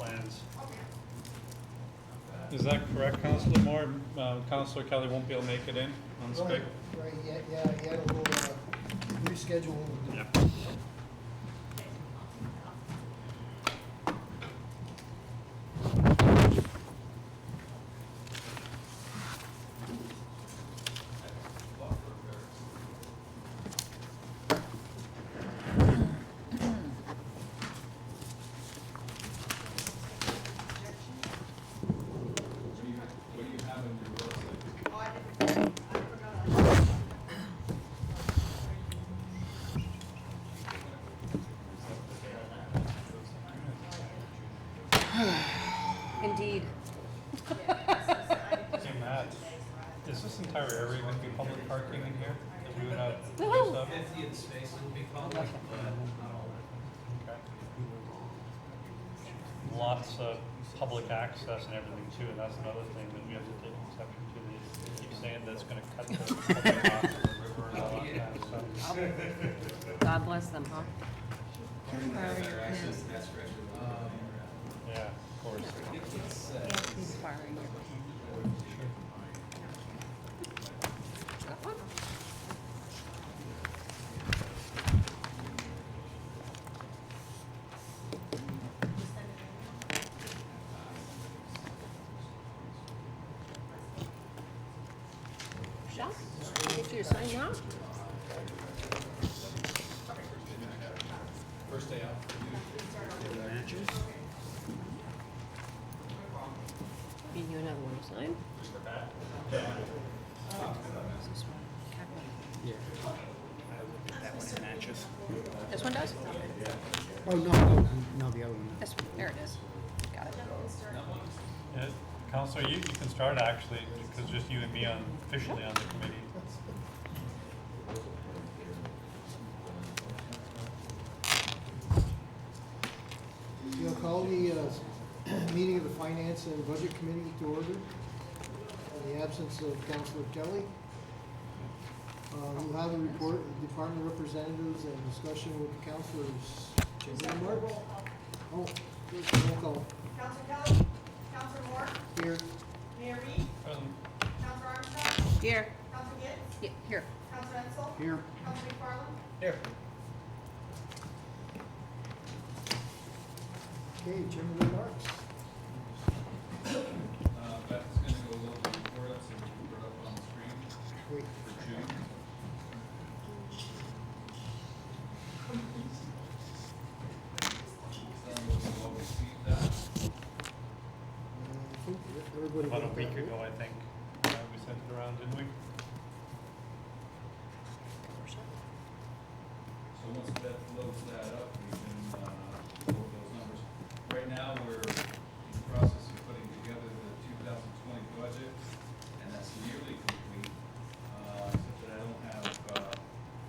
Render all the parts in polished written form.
plans. Is that correct, Councillor Moore? Councillor Kelly won't be able to make it in on Skype? Right, yeah, he had a little reschedule. Yeah. Indeed. Hey Matt, is this entire area going to be public parking in here? Because we would have Woohoo! 50 of the space will be public, but not all of it. Okay. Lots of public access and everything too, and that's another thing that we have to take exception to. They keep saying that's going to cut the public off of the river and all that kind of stuff. God bless them, huh? Yeah, of course. He's firing your Got one? Shall get you to sign now? First day out. Need you another one to sign? That one matches. This one does? Oh, no, the other one. This one, there it is. Got it. Yeah, Councillor, you can start actually, because just you and me on officially on the committee. You'll call the meeting of the Finance and Budget Committee to order in the absence of Councillor Kelly. We'll have a report of department representatives and discussion with the councillors. Remarks? Oh, first roll call. Councilor Kelly, Councilor Moore, Here. Mayor Reed, Present. Councilor Armstrong, Here. Councilor Gibbs, Yeah, here. Councilor Edsel, Here. Councilor McFarland, Here. Okay, Chairman remarks. Beth is going to go look the report up so we can put it up on the screen Wait. for June. We'll all receive that. I think everybody About a got week that, ago, right? I think, we sent it around, didn't we? So once Beth loads that up, we can load those numbers. Right now, we're in the process of putting together the 2020 budget, and that's nearly complete, except that I don't have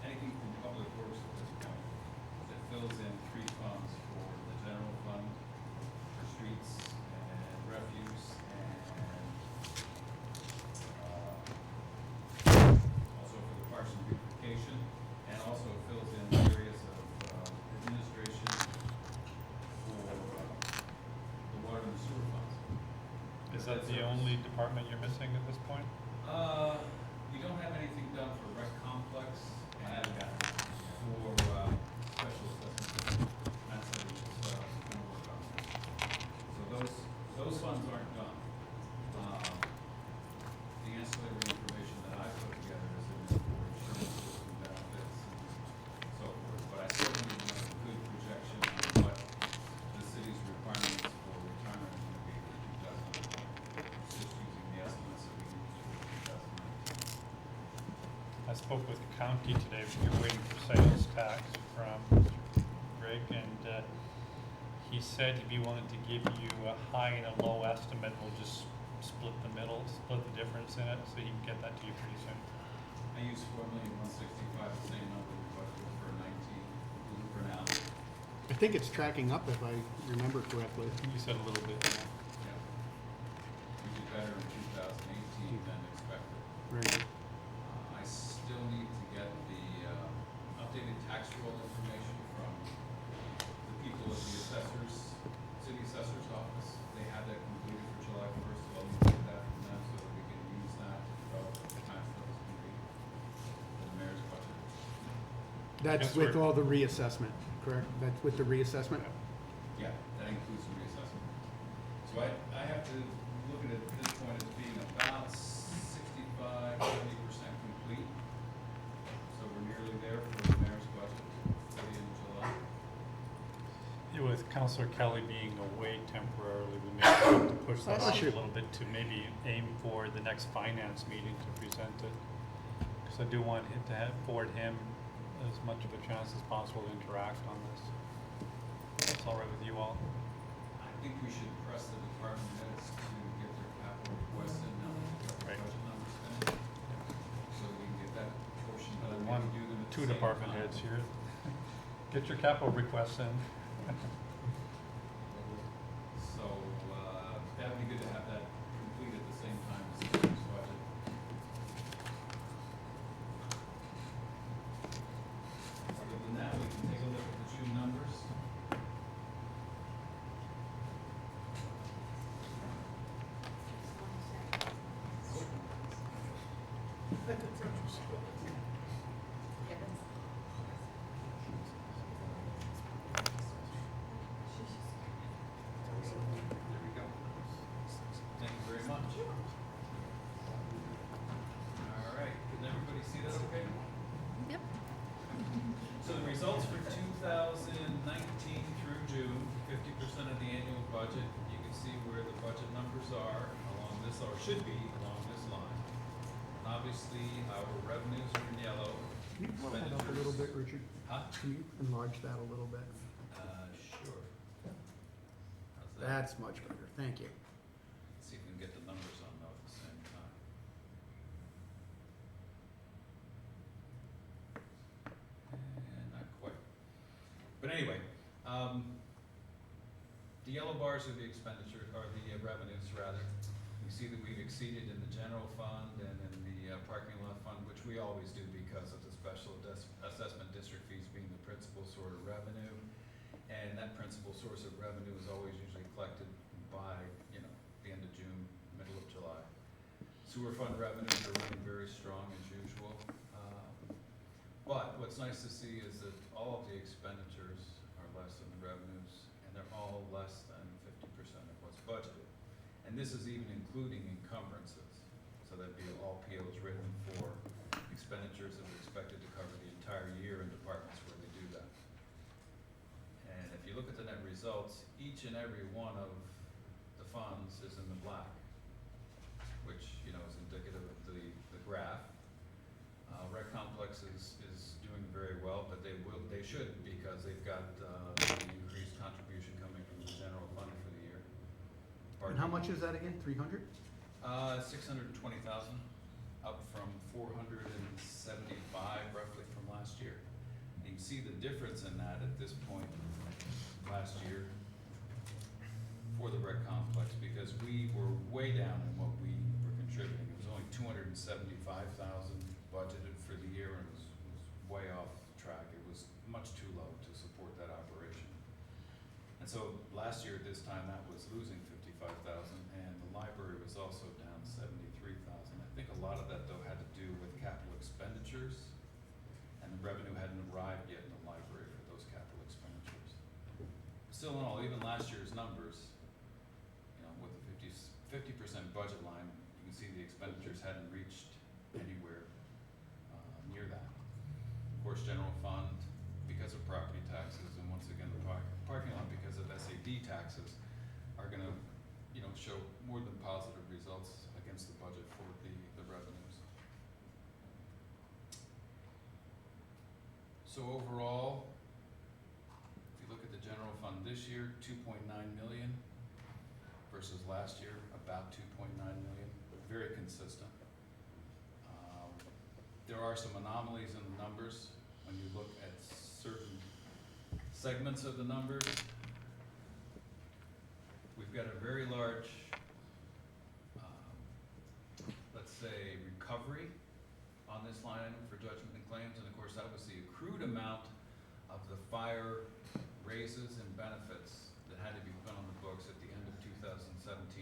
anything from Public Works at this point that fills in three funds for the general fund, for streets and refuse, and also for the parks and beautification, and also fills in areas of administration for the water and sewer funds. Is that the only department you're missing at this point? We don't have anything done for rec complex and for special assessment. That's what it's gonna work on. So those funds aren't done. The ancillary information that I put together is in there for insurances and benefits and so forth. But I certainly have a good projection on what the city's requirements for retirement are going to be for 2020. Just using the estimates that we used for 2019. I spoke with the county today, we were waiting for sales tax from Greg, and he said he'd be willing to give you a high and a low estimate. We'll just split the difference in it, so he can get that to you pretty soon. I use 4,165,000, the same number we budgeted for 19 for now. I think it's tracking up if I remember correctly. You said a little bit. Yeah. We did better in 2018 than expected. Right. I still need to get the updated tax roll information from the people at the city assessor's office. That's Yes, with sir. all the reassessment, correct? That's with the reassessment? Yeah, that includes the reassessment. So I have to look at it at this point as being about 65, 70% complete. So we're nearly there for the mayor's budget for the end of July. Yeah, with Councillor Kelly being away temporarily, we may have to push that Bless off a you. little bit to maybe aim for the next finance meeting to present it. Because I do want to afford him as much of a chance as possible to interact on this. That's all right with you all? I think we should press the department heads to get their capital requests in now that they've got their Right. budget numbers finished. So we can get that portion done. and One, do them at the two same department time. heads here. Get your capital requests in. So, that'd be good to have that complete at the same time as the mayor's budget. Other than that, we can take a look at the June numbers. There we go. Thank you very much. All right, can everybody see that okay? Yep. So the results for 2019 through June, 50% of the annual budget. You can see where the budget numbers are along this, or should be along this line. And obviously, our revenues are in yellow. Can you blow that up a little bit, Richard? Huh? Can you enlarge that a little bit? Sure. How's that? That's much better, thank you. Let's see if we can get the numbers on though at the same time. And not quite. But anyway, the yellow bars are the expenditure, or the revenues rather. You see that we've exceeded in the general fund and in the parking lot fund, which we always do because of the special assessment district fees being the principal sort of revenue. And that principal source of revenue is always usually collected by, the end of June, middle of July. Sewer fund revenues are running very strong as usual. But what's nice to see is that all of the expenditures are less than the revenues, and they're all less than 50% of what's budgeted. And this is even including encumbrances. So that'd be all POs written for expenditures that are expected to cover the entire year in departments where they do that. And if you look at the net results, each and every one of the funds is in the black, which, is indicative of the graph. Rec complex is doing very well, but they should, because they've got, the increased contribution coming from the general fund for the year. And how much is that again, 300? 620,000, up from 475 roughly from last year. And you can see the difference in that at this point last year for the rec complex, because we were way down in what we were contributing. It was only 275,000 budgeted for the year, and it was way off track. It was much too low to support that operation. And so last year at this time, that was losing 55,000, and the library was also down 73,000. I think a lot of that though had to do with capital expenditures, and the revenue hadn't arrived yet in the library for those capital expenditures. Still in all, even last year's numbers, with the 50% budget line, you can see the expenditures hadn't reached anywhere near that. Of course, general fund, because of property taxes, and once again, the parking lot because of SAD taxes, are gonna, show more than positive results against the budget for the revenues. So overall, if you look at the general fund this year, 2.9 million versus last year, about 2.9 million, very consistent. There are some anomalies in the numbers when you look at certain segments of the numbers. We've got a very large, let's say, recovery on this line item for judgment and claims, and of course that was the accrued amount of the fire raises and benefits that had to be put on the books at the end of 2017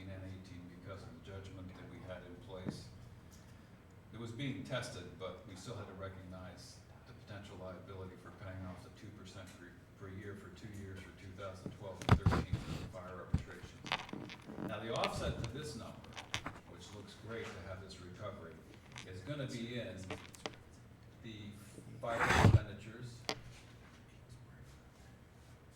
and 18 because of the judgment that we had in place. It was being tested, but we still had to recognize the potential liability for this number, which looks great to have this recovery, is gonna be in the fire expenditures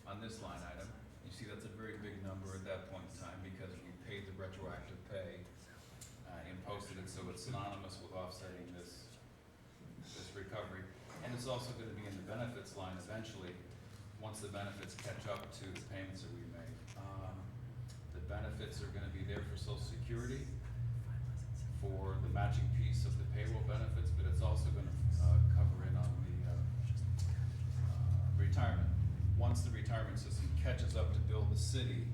on this line item. You see that's a very big number at that point in time because we paid the retroactive pay and posted it so it's synonymous with offsetting this recovery. And it's also gonna be in the benefits line eventually, once the benefits catch up to the payments that we made. The benefits are gonna be there for Social Security, for the matching piece of the payroll benefits, but it's also gonna cover in on the retirement. Once the retirement system catches up to bill the city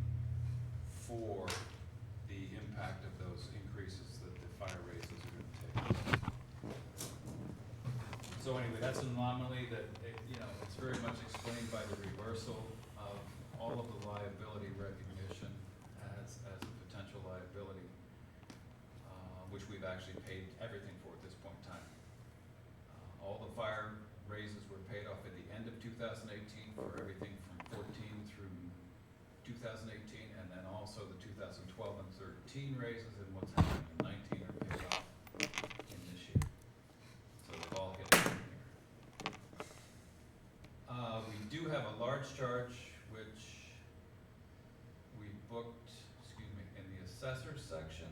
for the impact of those increases that the fire raises are gonna take. So anyway, that's an anomaly that, it's very much explained by the reversal of all of the liability recognition as a potential liability, which we've actually paid everything for at this point in time. All the fire raises were paid off at the end of 2018 for everything from 14 through 2018, and then also the 2012 and 13 raises, and what's happening in 19 are paid off in this year. So they've all hit in here. We do have a large charge, which we booked, in the assessor section.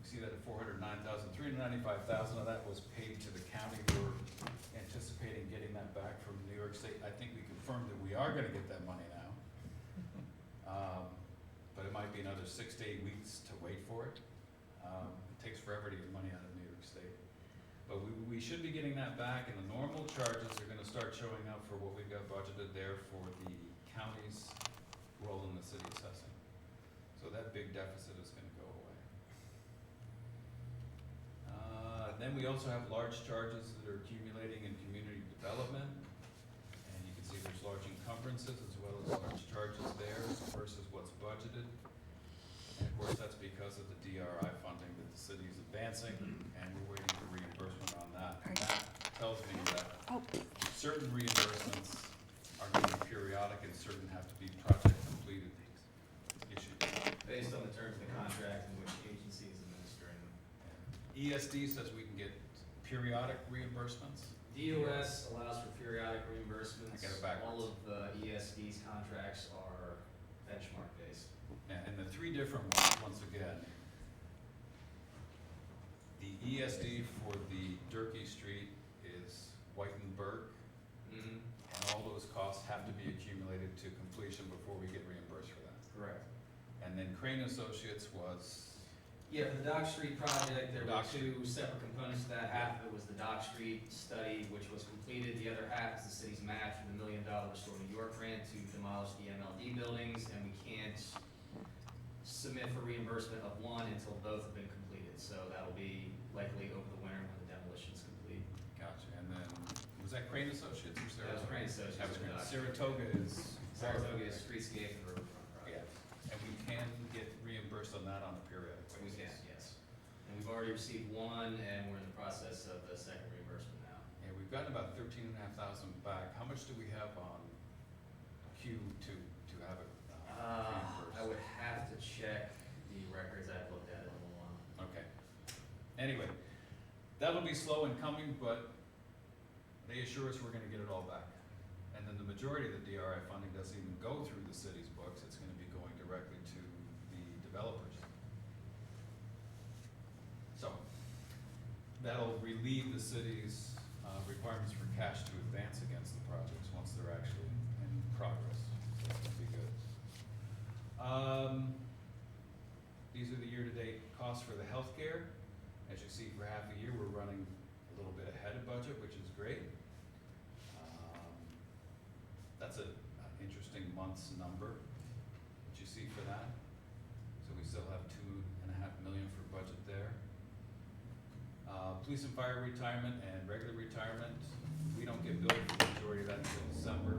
You see that at $409,000, $395,000 of that was paid to the county. We're anticipating getting that back from New York State. I think we confirmed that we are gonna get that money now. But it might be another 6 to 8 weeks to wait for it. It takes forever to get money out of New York State. But we should be getting that back, and the normal charges are gonna start showing up for what we've got budgeted there for the county's role in the city assessing. So that big deficit is gonna go away. Then we also have large charges that are accumulating in community development. And you can see there's large encumbrances as well as large charges there versus what's budgeted. And of course, that's because of the DRI funding that the city is advancing, and we're waiting for reimbursement on that. And that tells me that certain reimbursements are going to be periodic and certain have to be project completed issues. Based on the terms of the contract in which agency is administering them. ESD says we can get periodic reimbursements. DOS allows for periodic reimbursements. I got it backwards. All of the ESD's contracts are benchmark based. And the three different ones, once again, the ESD for the Durkee Street is Whitenburg, Mm-hmm. and all those costs have to be accumulated to completion before we get reimbursed for that. Correct. And then Crane Associates was, Yeah, for the Dock Street project, there were Dock two separate components to that. Half of it was the Dock Street study, which was completed. The other half is the city's match for the $1 million Restore New York grant to demolish the MLD buildings, and we can't submit for reimbursement of one until both have been completed. So that'll be likely over the winter when the demolition's complete. gotcha, and then, was that Crane Associates or Saratoga? That was Crane Associates. That was Crane. Saratoga is. Saratoga is streetscape and riverfront Yeah, project. and we can get reimbursed on that on a periodic basis. We can, yes. And we've already received one, and we're in the process of the second reimbursement now. Yeah, we've gotten about 13,500 back. How much do we have on queue to have it reimbursed? I would have to check the records. I've looked at it in a while. Okay. Anyway, that'll be slow in coming, but they assure us we're gonna get it all back. And then the majority of the DRI funding doesn't even go through the city's books. It's gonna be going directly to the developers. So, that'll relieve the city's requirements for cash to advance against the projects once they're actually in progress. So that'll be good. These are the year-to-date costs for the healthcare. As you see, for half a year, we're running a little bit ahead of budget, which is great. That's an interesting month's number that you see for that. So we still have $2.5 million for budget there. Police and fire retirement and regular retirement, we don't get billed for the majority of that until December.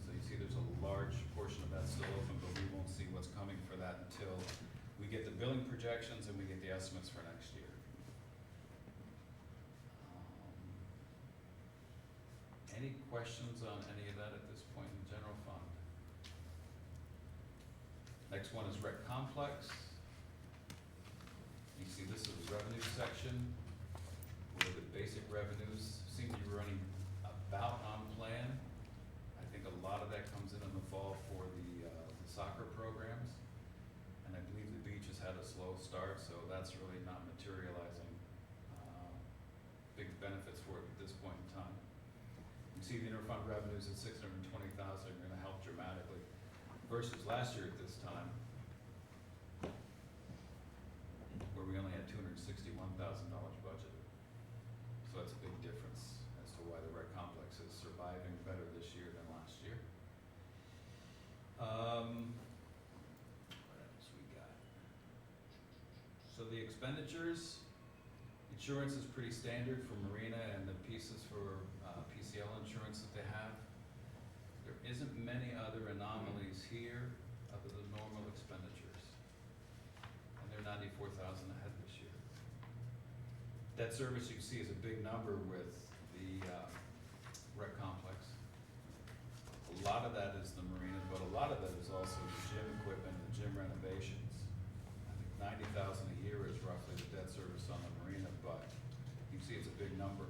So you see there's a large portion of that still open, but we won't see what's coming for that until we get the billing projections and we get the estimates for next year. Any questions on any of that at this point in the general fund? Next one is rec complex. You see, this is the revenue section, where the basic revenues seem to be running about on plan. I think a lot of that comes in the fall for the soccer programs. And I believe the beach has had a slow start, so that's really not materializing big benefits for it at this point in time. You see the interfund revenues at $620,000 are gonna help dramatically versus last year at this time, where we only had $261,000 budgeted. So that's a big difference as to why the rec complex is surviving better this year than last year. What else we got? So the expenditures, insurance is pretty standard for Marina and the pieces for PCL insurance that they have. There isn't many other anomalies here other than normal expenditures. And they're 94,000 ahead this year. Debt service you can see is a big number with the rec complex. A lot of that is the marina, but a lot of that is also the gym equipment, the gym renovations. I think 90,000 a year is roughly the debt service on the marina, but you can see it's a big number.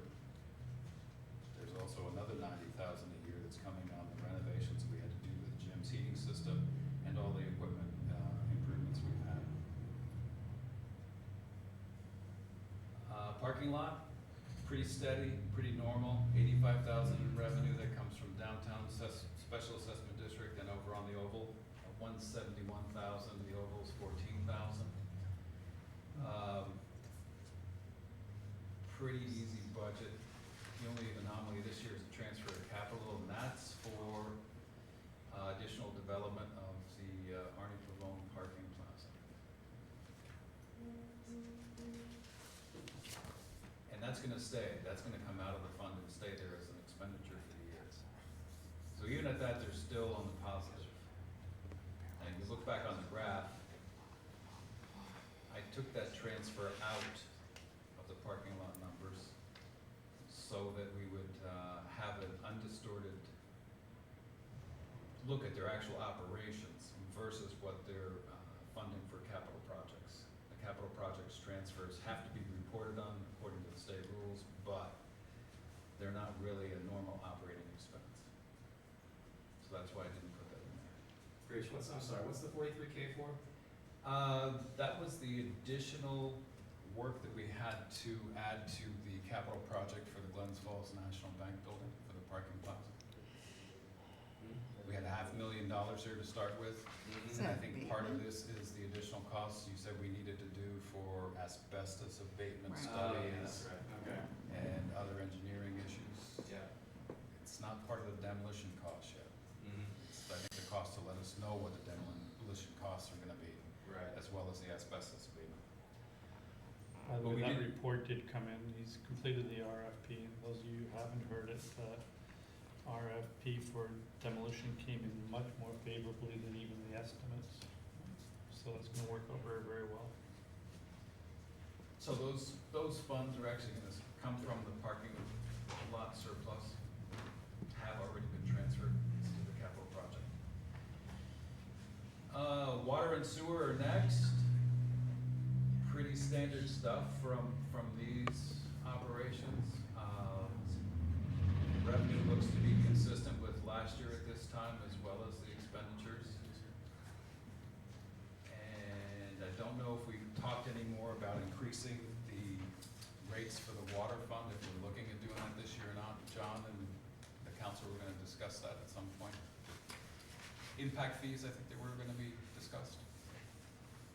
There's also another 90,000 a year that's coming on the renovations we had to do with the gym's heating system and all the equipment improvements we've had. Parking lot, pretty steady, pretty normal. 85,000 in revenue that comes from downtown special assessment district and over on the Oval. 171,000, the Oval's 14,000. Pretty easy budget. The only anomaly this year is the transfer of capital, and that's for additional development of the Arnie Pavone parking plaza. And that's gonna stay, that's gonna come out of the fund and stay there as an expenditure for the years. So even at that, they're still on the positive. And you look back on the graph, I took that transfer out of the parking lot numbers so that we would have an undistorted look at their actual operations versus what they're funding for capital projects. The capital projects transfers have to be reported on according to the state rules, but they're not really a normal operating expense. So that's why I didn't put that in there. Rich, I'm sorry, what's the 43K for? That was the additional work that we had to add to the capital project for the Glens Falls National Bank building for the parking plaza. We had $500,000 here to start with. And I think part of this is the additional costs you said we needed to do for asbestos abatement Right. studies That's right, okay. and other engineering issues. Yeah. It's not part of the demolition cost yet. It's, I think, the cost to let us know what the demolition costs are gonna be, Right. as well as the asbestos abatement. By the But way, we that did- report did come in, he's completed the RFP, and those of you who haven't heard it, RFP for demolition came in much more favorably than even the estimates. So it's gonna work out very, very well. So those funds are actually gonna come from the parking lot surplus, have already been transferred to the capital project. Water and sewer are next. Pretty standard stuff from these operations. Revenue looks to be consistent with last year at this time, as well as the expenditures. And I don't know if we've talked any more about increasing the rates for the water fund, if we're looking at doing that this year or not. John and the council were gonna discuss that at some point. Impact fees, I think they were gonna be discussed.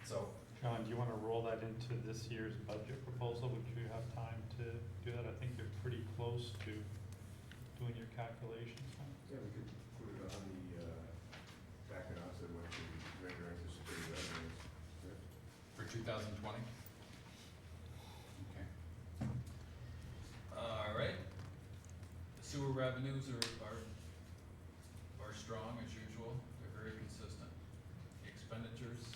So, John, do you wanna roll that into this year's budget proposal? Would you have time to do that? I think you're pretty close to doing your calculations. Yeah, we could put it on the, back it off and what the regular anticipated revenues. for 2020? Okay. All right. The sewer revenues are strong as usual. They're very consistent. The expenditures,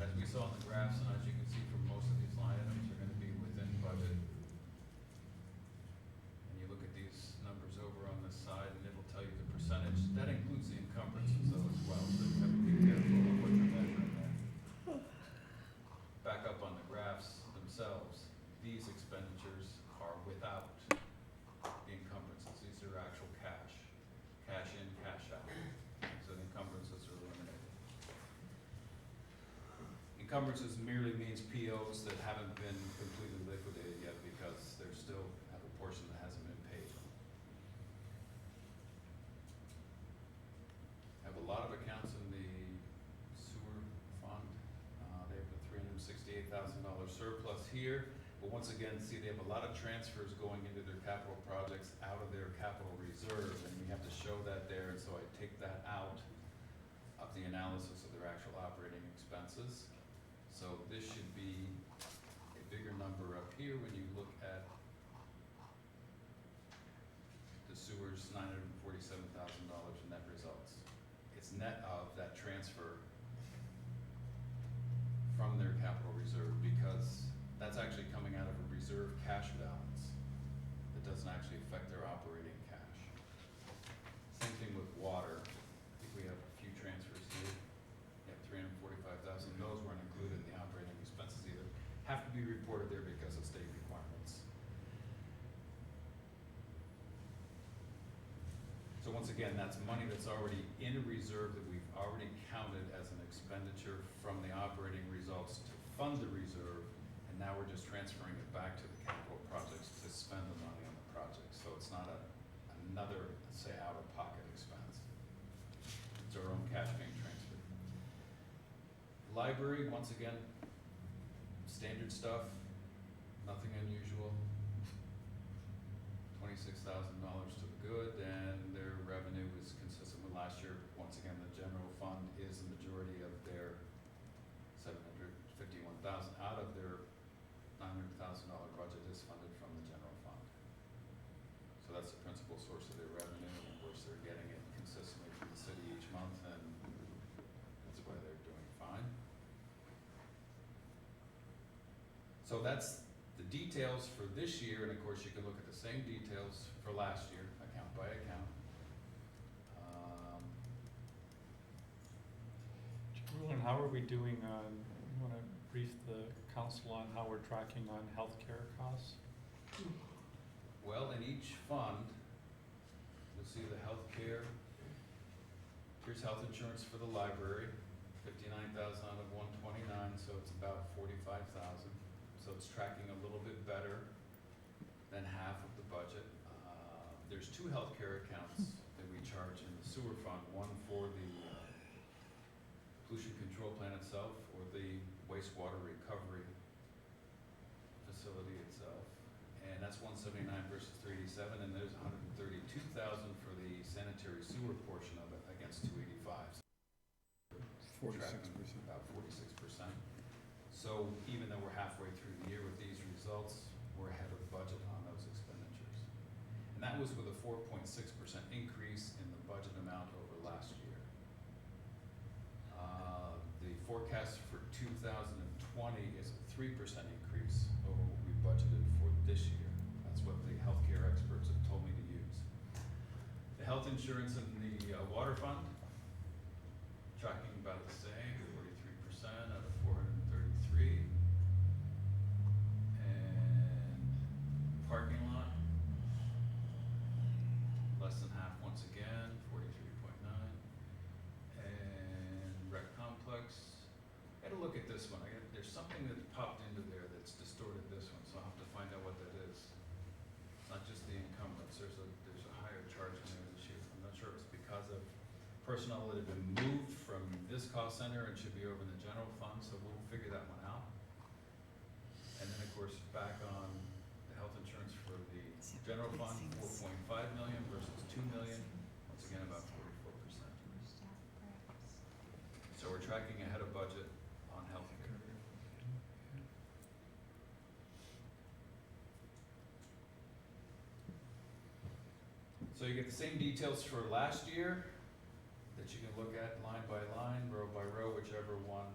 as we saw in the graphs, and as you can see from most of these line items, are gonna be within budget. And you look at these numbers over on this side, and it'll tell you the percentage. That includes the encumbrances though as well, so you have to be careful of what you're measuring there. Back up on the graphs Encumbrances merely means POs that haven't been completely liquidated yet because they still have a portion that hasn't been paid. Have a lot of accounts in the sewer fund. They have a $368,000 surplus here, but once again, see, they have a lot of transfers going into their capital projects out of their capital reserve, and we have to show that there, and so I take that out of the analysis of their actual operating expenses. So this should be a bigger number up here when you look at the sewers, $947,000 in net results. It's net of that transfer from their capital reserve, because that's actually coming out of a reserve cash balance that doesn't actually affect their operating cash. Same thing with water. I think we have a few transfers here. Yeah, $345,000. Those weren't included in the operating expenses either. Have to be reported there because of state requirements. So once again, that's money that's already in a reserve that we've already counted as an expenditure from the operating results to fund the reserve, and now we're just transferring it back to the capital projects to spend the money on the project. So it's not another, say, out-of-pocket expense. It's our own cash being transferred. Library, once again, standard stuff, nothing unusual. $26,000 to the good, and their revenue is consistent with last year. Once again, the general fund is the majority of their $751,000 out of their $900,000 budget is funded from the general fund. So that's the principal source of their revenue, and of course they're getting it consistently from the city each month, and that's why they're doing fine. So that's the details for this year, and of course you can look at the same details for last year, account by account. Ruben, how are we doing on, you wanna brief the council on how we're tracking on healthcare costs? Well, in each fund, you'll see the healthcare. Here's health insurance for the library, 59,000 out of 129, so it's about 45,000. So it's tracking a little bit better than half of the budget. There's two healthcare accounts that we charge in the sewer fund, one for the pollution control plant itself, or the wastewater recovery facility itself. And that's 179 versus 387, and there's 132,000 for the sanitary sewer portion of it against 285. 46%. About 46%. So even though we're halfway through the year with these results, we're ahead of budget on those expenditures. And that was with a 4.6% increase in the budget amount over last year. The forecast for 2020 is a 3% increase over what we budgeted for this year. That's what the healthcare experts have told me to use. The health insurance in the water fund, tracking about the same, 43% out of 433. And parking lot, less than half once again, 43.9. And rec complex, I gotta look at this one. There's something that popped into there that's distorted this one, so I'll have to find out what that is. Not just the encumbrance, there's a higher charge in there this year. I'm not sure if it's because of personnel that have been moved from this cost center and should be over in the general fund, so we'll figure that one out. And then of course, back on the health insurance for the general fund, 4.5 million versus 2 million, once again about 44%. So we're tracking ahead of budget on healthcare. So you get the same details for last year that you can look at line by line, row by row, whichever one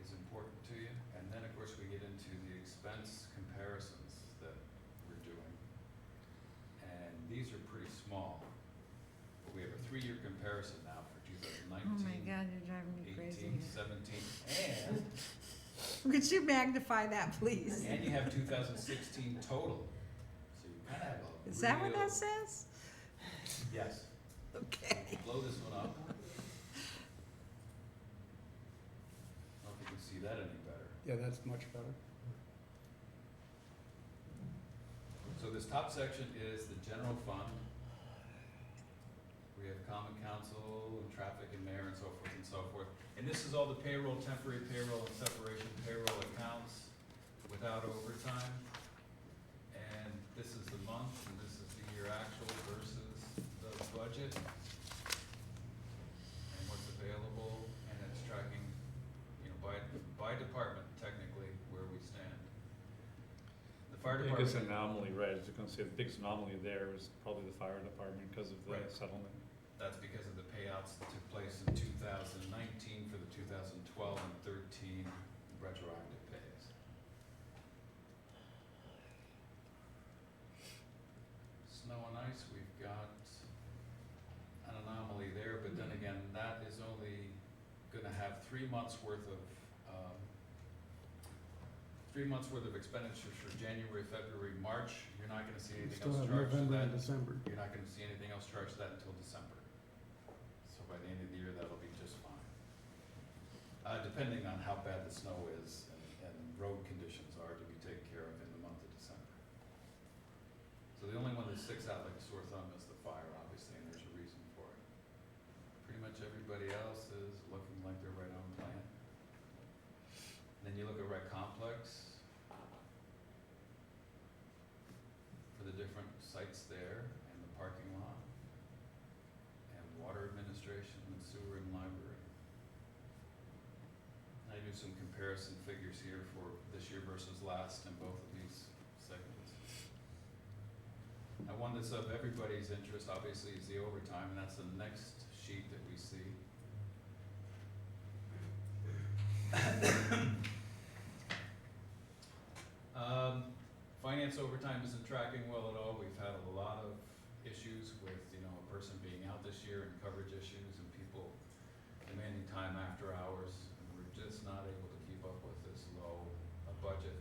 is important to you. And then of course we get into the expense comparisons that we're doing. And these are pretty small, but we have a 3-year comparison now for 2019. Oh my God, you're driving me 18, crazy. 17, and Could you magnify that, please? and you have 2016 total. So you kind of have a Is that what real- that says? Yes. Okay. Blow this one up. see that any better. Yeah, that's much better. So this top section is the general fund. We have common council and traffic and mayor and so forth and so forth. And this is all the payroll, temporary payroll and separation payroll accounts without overtime. And this is the month and this is the year actual versus the budget. And what's available, and it's tracking, you know, by department technically where we stand. The fire The biggest department. anomaly, right, I was gonna say, the biggest anomaly there is probably the fire department because of the Right. settlement. That's because of the payouts that took place in 2019 for the 2012 and 13 retroactive pays. Snow and ice, we've got an anomaly there, but then again, that is only gonna have 3 months worth of, 3 months worth of expenditures for January, February, March. You're not gonna see We anything still else have charged to November that. and December. You're not gonna see anything else charged to that until December. So by the end of the year, that'll be just fine. Depending on how bad the snow is and road conditions are to be taken care of in the month of December. So the only one that sticks out like a sore thumb is the fire, obviously, and there's a reason for it. Pretty much everybody else is looking like they're right on plan. Then you look at rec complex. For the different sites there and the parking lot and water administration and sewer and library. I do some comparison figures here for this year versus last in both of these segments. Now, one that's of everybody's interest obviously is the overtime, and that's the next sheet that we see. Finance overtime isn't tracking well at all. We've had a lot of issues with, you know, a person being out this year and coverage issues and people demanding time after hours. And we're just not able to keep up with this low a budget.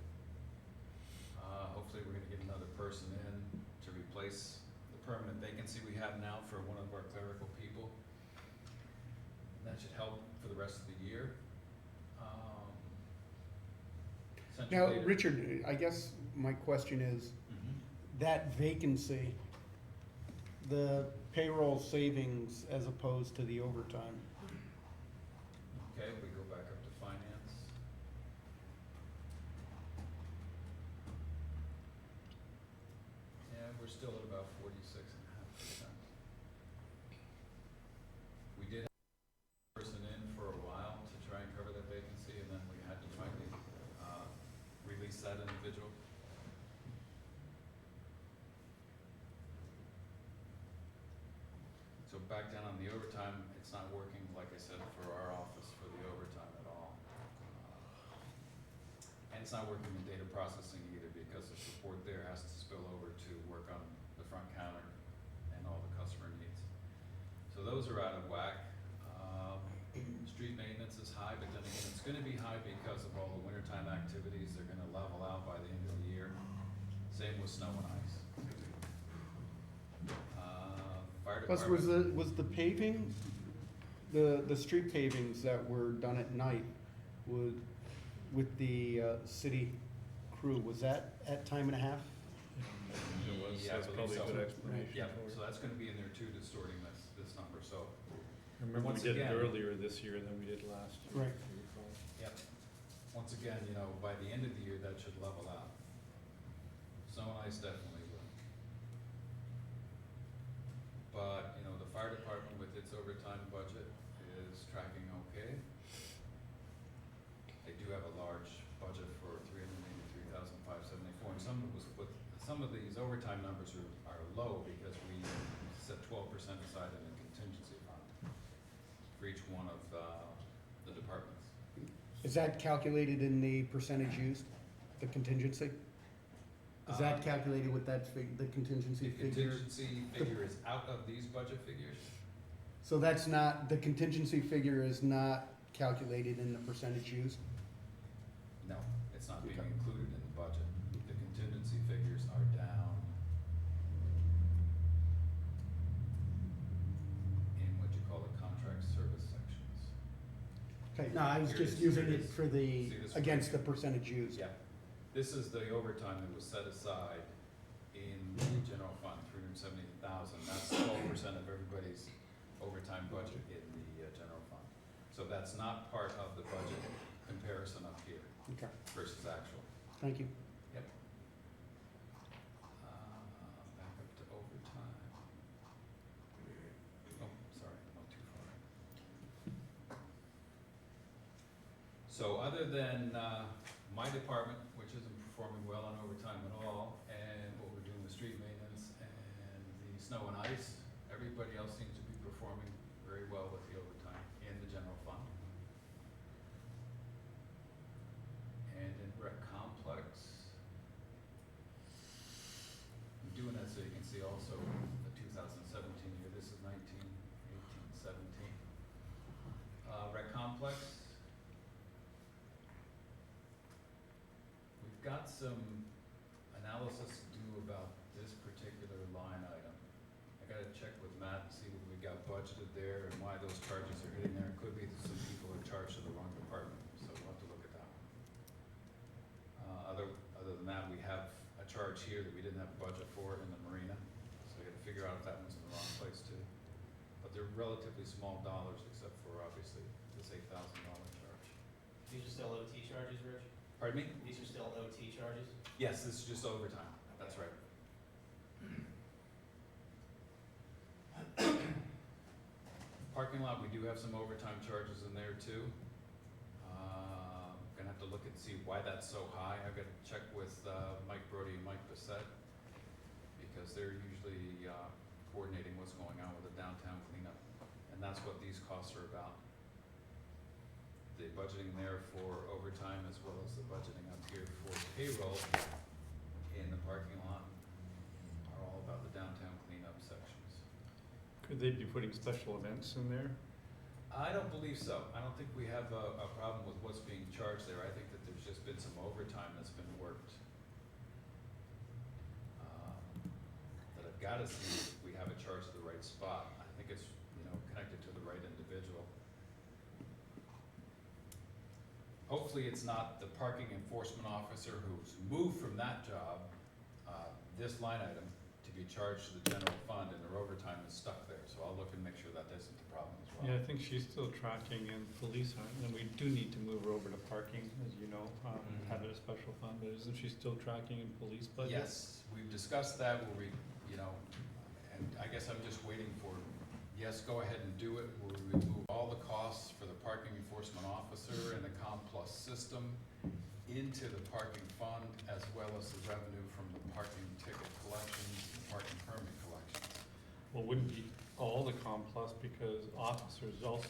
Hopefully we're gonna get another person in to replace the permanent vacancy we have now for one of our clerical people. And that should help for the rest of the year. Now, Essentially- Richard, I guess my question is, that vacancy, the payroll savings as opposed to the overtime. Okay, we go back up to finance. Yeah, we're still at about 46.5%. We did have a person in for a while to try and cover that vacancy, and then we had to finally release that individual. So back down on the overtime, it's not working, like I said, for our office for the overtime at all. And it's not working in data processing either because the support there has to spill over to work on the front counter and all the customer needs. So those are out of whack. Street maintenance is high, but then again, it's gonna be high because of all the wintertime activities. They're gonna level out by the end of the year. Same with snow and ice. Fire Plus, department. was the paving, the street pavings that were done at night with the city crew, was that at time and a half? It was, Yeah, I that's believe probably a so. good explanation Yeah, for so it. that's gonna be in there too, distorting this number, so. Remember, we once did it again- earlier this year than we did last year. Right. if you recall. Yep. Once again, you know, by the end of the year, that should level out. Snow and ice definitely will. But, you know, the fire department with its overtime budget is tracking okay. They do have a large budget for $383,574, and some of these overtime numbers are low because we set 12% aside in the contingency fund for each one of the departments. Is that calculated in the percentage used, the contingency? Is that calculated with that the contingency The figure? contingency figure is out of these budget figures? So that's not, the contingency figure is not calculated in the percentage used? No, it's not being Okay. included in the budget. The contingency figures are down in what you call the contract service sections. Okay, no, I was Here it just is, using here it it is. for the, See this against the right percentage used. Yeah, this is the overtime that was set aside in the general fund, 370,000. That's 12% of everybody's overtime budget in the general fund. So that's not part of the budget comparison up here Okay, versus actual. thank you. Yep. Back up to overtime. Oh, sorry, I went too far. So other than my department, which isn't performing well on overtime at all, and what we're doing with street maintenance and the snow and ice, everybody else seems to be performing very well with the overtime in the general fund. And in rec complex, I'm doing that so you can see also the 2017 year, this is 19, 18, 17. Rec complex, we've got some analysis to do about this particular line item. I gotta check with Matt and see what we got budgeted there and why those charges are hitting there. It could be that some people are charged to the wrong department, so we'll have to look at that one. Other than that, we have a charge here that we didn't have a budget for in the marina, so we gotta figure out if that one's in the wrong place too. But they're relatively small dollars, except for obviously this $8,000 charge. These are still OT charges, Rich? Pardon me? These are still OT charges? Yes, this is just overtime, that's right. Parking lot, we do have some overtime charges in there too. Gonna have to look and see why that's so high. I've gotta check with Mike Brody and Mike Bissett, because they're usually coordinating what's going on with the downtown cleanup, and that's what these costs are about. The budgeting there for overtime as well as the budgeting up here for payroll in the parking lot are all about the downtown cleanup sections. Could they be putting special events in there? I don't believe so. I don't think we have a problem with what's being charged there. I think that there's just been some overtime that's been worked. That I've gotta see if we have it charged to the right spot. I think it's, connected to the right individual. Hopefully it's not the parking enforcement officer who's moved from that job, this line item, to be charged to the general fund, and their overtime is stuck there. So I'll look and make sure that isn't the problem as well. Yeah, I think she's still tracking in police, and we do need to move her over to parking, as you know, have it a special fund, but isn't she still tracking in police budget? Yes, we've discussed that where we, and I guess I'm just waiting for, yes, go ahead and do it, where we move all the costs for the parking enforcement officer and the ComPlus system into the parking fund, as well as the revenue from the parking ticket collections, and parking permit collections. Well, wouldn't be all the Complus, because officers also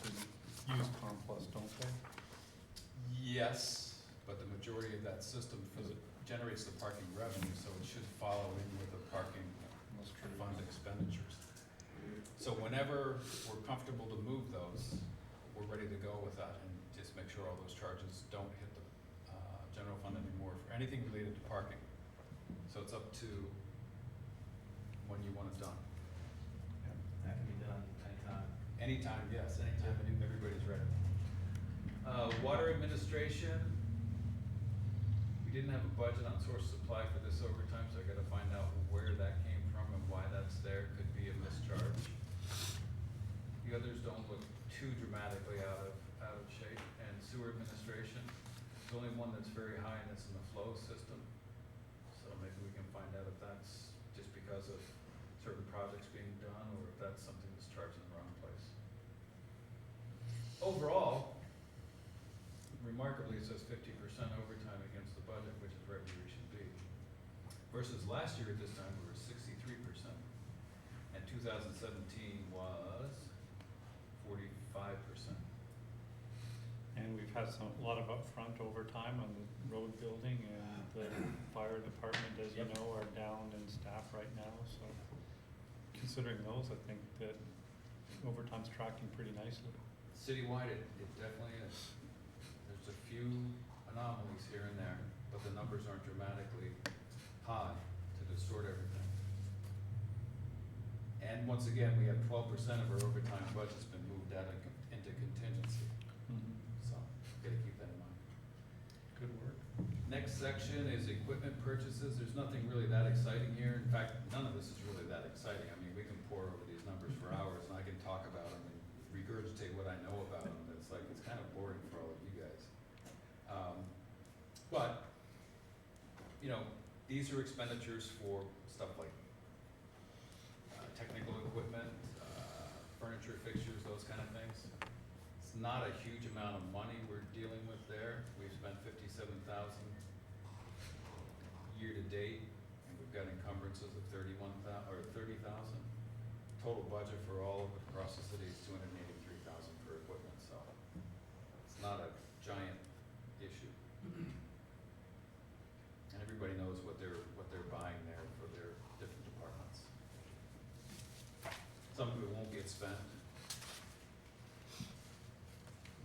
use Complus, don't they? Yes, but the majority of that system generates the parking revenue, so it should follow in with the parking That's true. fund expenditures. So whenever we're comfortable to move those, we're ready to go with that, and just make sure all those charges don't hit the general fund anymore for anything related to parking. So it's up to when you want it done. That can be done anytime. Anytime, yes, anytime everybody's ready. Water administration, we didn't have a budget on source supply for this overtime, so I gotta find out where that came from and why that's there. Could be a mischarge. The others don't look too dramatically out of shape. And sewer administration, there's only one that's very high, and it's in the flow system. So maybe we can find out if that's just because of certain projects being done, or if that's something that's charged in the wrong place. Overall, remarkably, it says 50% overtime against the budget, which is right where we should be. Versus last year at this time, we were 63%. And 2017 was 45%. And we've had a lot of upfront overtime on the road building, and the fire department, as you know, are down in staff right now, so considering those, I think that overtime's tracking pretty nicely. Citywide, it definitely is. There's a few anomalies here and there, but the numbers aren't dramatically high to distort everything. And once again, we have 12% of our overtime budget's been moved out into contingency. So gotta keep that in mind. Good work. Next section is equipment purchases. There's nothing really that exciting here. In fact, none of this is really that exciting. I mean, we can pore over these numbers for hours and I can talk about them and regurgitate what I know about them. It's like, it's kind of boring for all of you guys. But, you know, these are expenditures for stuff like technical equipment, furniture, fixtures, those kind of things. It's not a huge amount of money we're dealing with there. We've spent 57,000 year to date, and we've got encumbrances of 30,000. Total budget for all of it across the city is 283,000 for equipment, so it's not a giant issue. And everybody knows what they're buying there for their different departments. Some of it won't get spent.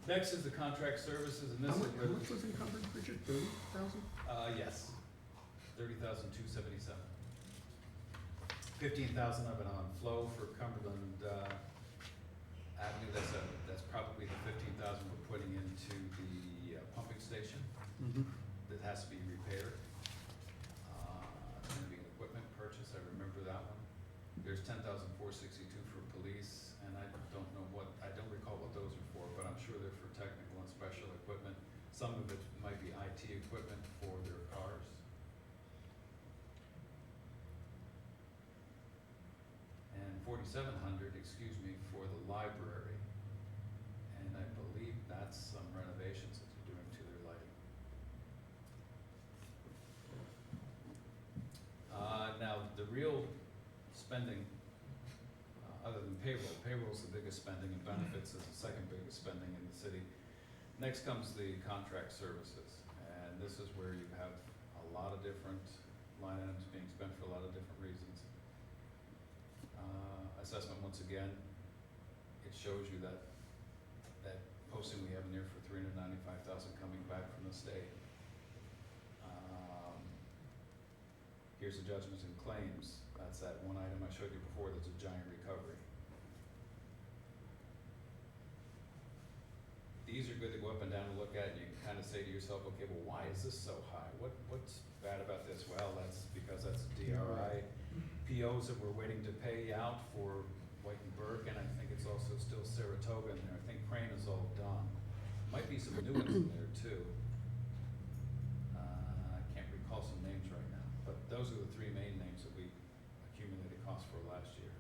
Next is the contract services, and this is where. How much was encumbered, Richard, 30,000? Yes, 30,277. 15,000 of it on flow for Cumberland Avenue. That's probably the 15,000 we're putting into the pumping station Mm-hmm. that has to be repaired. It's gonna be an equipment purchase, I remember that one. There's 10,462 for police, and I don't recall what those are for, but I'm sure they're for technical and special equipment. Some of it might be IT equipment for their cars. And 4,700, for the library. And I believe that's some renovations that they're doing to their lighting. Now, the real spending, other than payroll's the biggest spending, and benefits is the second biggest spending in the city. Next comes the contract services, and this is where you have a lot of different line items being spent for a lot of different reasons. Assessment, once again, it shows you that posting we have in there for 395,000 coming back from the state. Here's the judgments and claims. That's that one item I showed you before that's a giant recovery. These are good to go up and down and look at, and you can kind of say to yourself, okay, well, why is this so high? What's bad about this? Well, that's because that's DRI POs that we're waiting to pay out for White and Burke, and I think it's also still Saratoga in there. I think Crane is all done. Might be some new ones in there too. I can't recall some names right now, but those are the three main names that we accumulated costs for last year.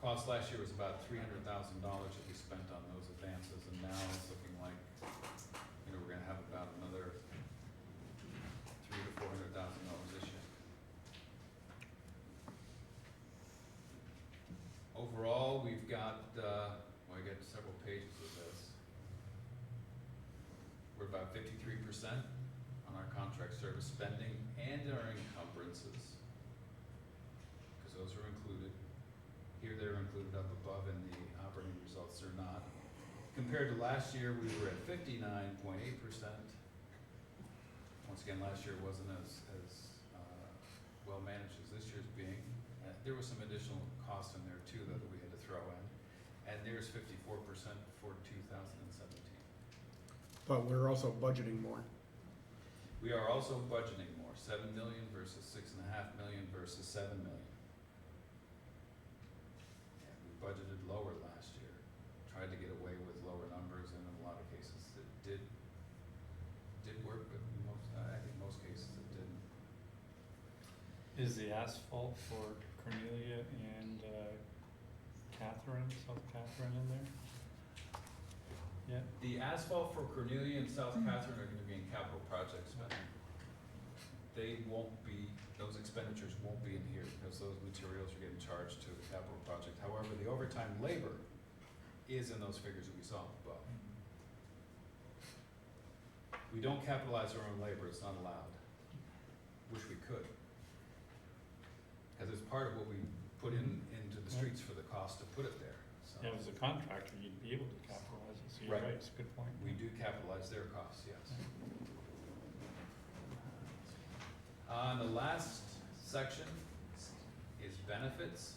Cost last year was about $300,000 that we spent on those advances, and now it's looking like, we're gonna have about another $300,000 to $400,000 this year. Overall, we've got, I got several pages of this. We're about 53% on our contract service spending and our encumbrances, because those are included. Here they're included up above, and the operating results are not. Compared to last year, we were at 59.8%. Once again, last year wasn't as well managed as this year's being. There was some additional costs in there too, though, that we had to throw in. And there's 54% for 2017. But we're also budgeting more. We are also budgeting more, 7 million versus 6.5 million versus 7 million. And we budgeted lower last year, tried to get away with lower numbers, and in a lot of cases it did work, but I think most cases it didn't. Is the asphalt for Cornelia and South Catherine in there? Yeah. The asphalt for Cornelia and South Catherine are gonna be in capital project spending. They won't be, those expenditures won't be in here because those materials are getting charged to the capital project. However, the overtime labor is in those figures that we saw above. We don't capitalize our own labor, it's not allowed. Wish we could. Because it's part of what we put into the streets for the cost to put it there, so. Yeah, as a contractor, you'd be able to capitalize it, so you're Right. right, it's a good point. We do capitalize their costs, yes. The last section is benefits.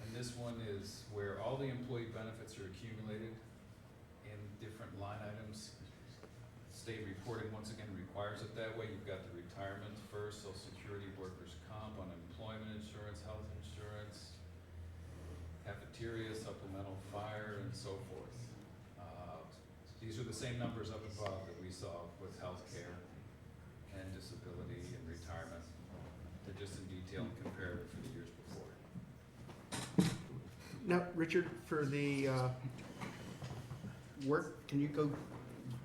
And this one is where all the employee benefits are accumulated in different line items. State reporting, once again, requires it that way. You've got the retirement first, social security, workers' comp, unemployment insurance, health insurance, cafeteria, supplemental fire, and so forth. These are the same numbers up above that we saw with healthcare and disability and retirement. They're just in detail and comparative for the years before. Now, Richard, for the work, can you go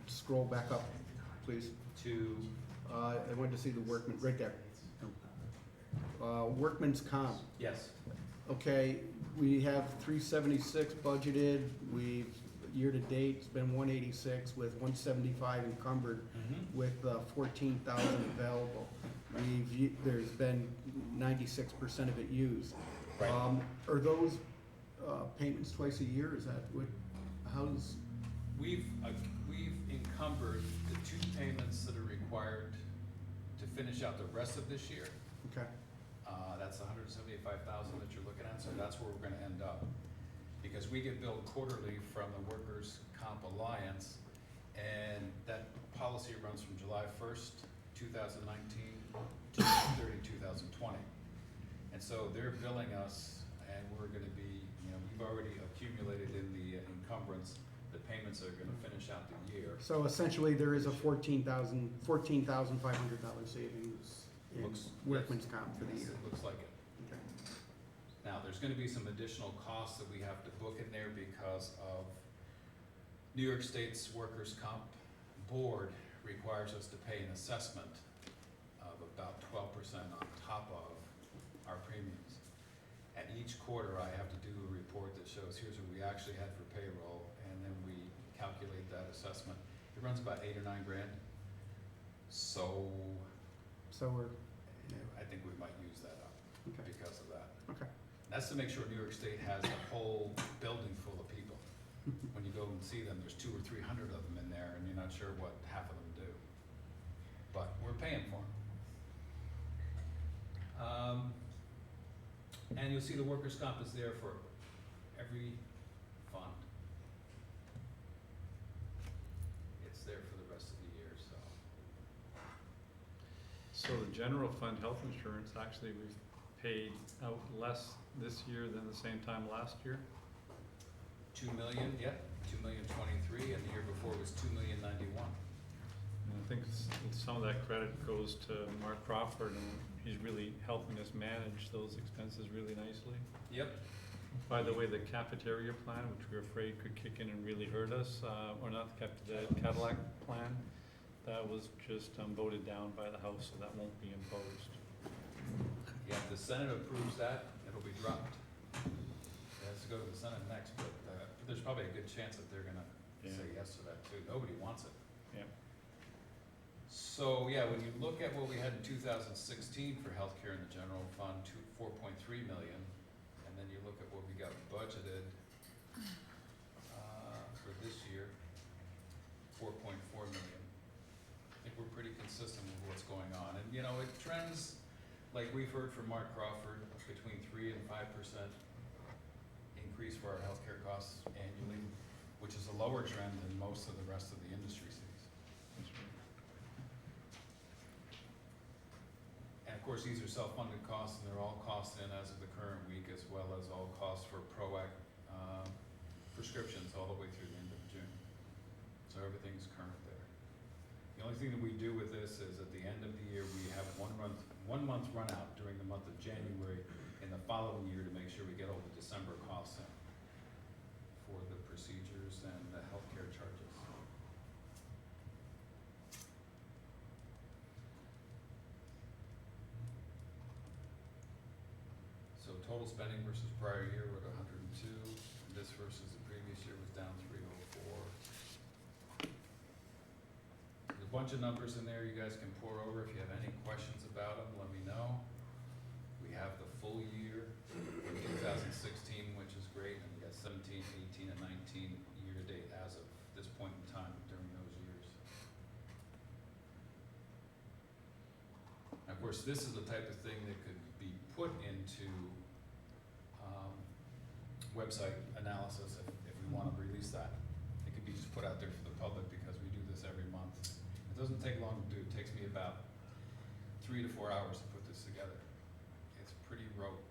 scroll back up, please? To, I wanted to see the workman, right there. Workman's comp. yes, Okay, we have 376 budgeted, we've, year-to-date, it's been 186 with 175 encumbered with 14,000 available. There's been 96% of it used. Right. Are those payments twice a year, is that what, how's, we've encumbered the 2 payments that are required to finish out the rest of this year. okay, That's the 175,000 that you're looking at, so that's where we're gonna end up. Because we get billed quarterly from the Workers' Comp Alliance, and that policy runs from July 1st, 2019 to June 30, 2020. And so they're billing us, and we're gonna be, we've already accumulated in the encumbrance, the payments are gonna finish out the year. so essentially there is a $14,500 savings in Looks- workman's comp for the Yes, year. it looks like it. Okay. Now, there's gonna be some additional costs that we have to book in there because of New York State's Workers' Comp Board requires us to pay an assessment of about 12% on top of our premiums. At each quarter, I have to do a report that shows here's what we actually had for payroll, and then we calculate that assessment. It runs about $8 or $9 grand. So, So we're, I think we might use that up okay, because of that. okay. That's to make sure New York State has a whole building full of people. When you go and see them, there's 200 or 300 of them in there, and you're not sure what half of them do. But we're paying for them. And you'll see the workers' comp is there for every fund. It's there for the rest of the year, so. So the general fund health insurance, actually, we've paid out less this year than the same time last year. 2 million, yeah, 2,023,000, and the year before was 2,091,000. And I think some of that credit goes to Mark Crawford, and he's really helping us manage those expenses really nicely. Yep. By the way, the cafeteria plan, which we were afraid could kick in and really hurt us, or not the Cadillac plan, that was just voted down by the House, so that won't be imposed. Yeah, if the Senate approves that, it'll be dropped. It has to go to the Senate next, but there's probably a good chance that they're gonna say yes to that too. Nobody wants it. Yeah. So, yeah, when you look at what we had in 2016 for healthcare in the general fund, 4.3 million, and then you look at what we got budgeted for this year, 4.4 million. I think we're pretty consistent with what's going on. And, it trends, like we've heard from Mark Crawford, between 3 and 5% increase for our healthcare costs annually, which is a lower trend than most of the rest of the industry sees. And of course, these are self-funded costs, and they're all costs in as of the current week, as well as all costs for prescriptions all the way through the end of June. So everything's current there. The only thing that we do with this is at the end of the year, we have one month run out during the month of January in the following year to make sure we get all the December costs in for the procedures and the healthcare charges. So total spending versus prior year, we're at 102. This versus the previous year was down 304. There's a bunch of numbers in there you guys can pour over. If you have any questions about them, let me know. We have the full year for 2016, which is great, and we got 17, 18, and 19 year-to-date as of this point in time during those years. And of course, this is the type of thing that could be put into website analysis if we want to release that. It could be just put out there for the public because we do this every month. It doesn't take long to do. It takes me about 3 to 4 hours to put this together. It's pretty rote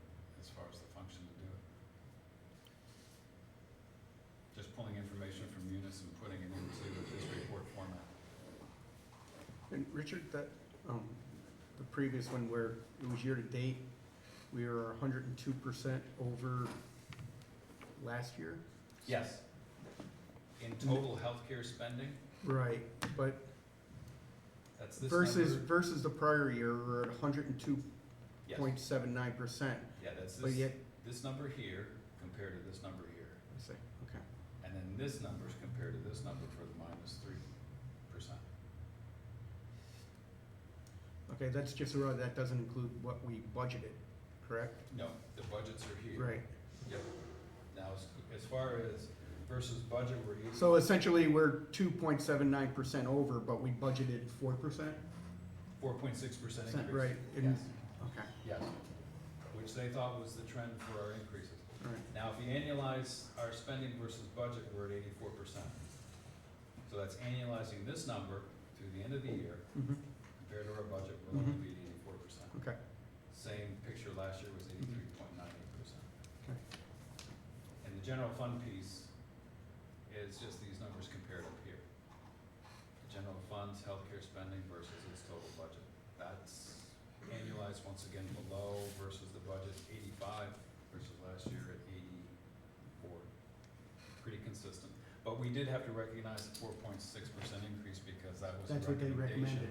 as far as the function to do it. Just pulling information from Munis and putting it into this report format. And Richard, that, the previous one where it was year-to-date, we were 102% over last year? Yes. In total healthcare spending, Right, but that's this versus, number. versus the prior year, we're at 102.79%. Yes. Yeah, that's But yet, this number here compared to this number here. I see, okay. And then this number is compared to this number for the -3%. Okay, that's just, that doesn't include what we budgeted, correct? No, the budgets are here. Right. Yep. Now, as far as versus budget, we're 80. So essentially, we're 2.79% over, but we budgeted 4%? 4.6% increase. Right, Yes, okay, yes. Which they thought was the trend for our increases. all right. Now, if you annualize our spending versus budget, we're at 84%. So that's annualizing this number through the end of the year, Mhm. compared to our budget, we'll only be at 84%. Okay, Same picture last year was 83.98%. okay. And the general fund piece is just these numbers compared up here. The general fund's healthcare spending versus its total budget. That's annualized once again below versus the budget 85 versus last year at 84. Pretty consistent. But we did have to recognize the 4.6% increase because that was a That's what they recommendation. recommended.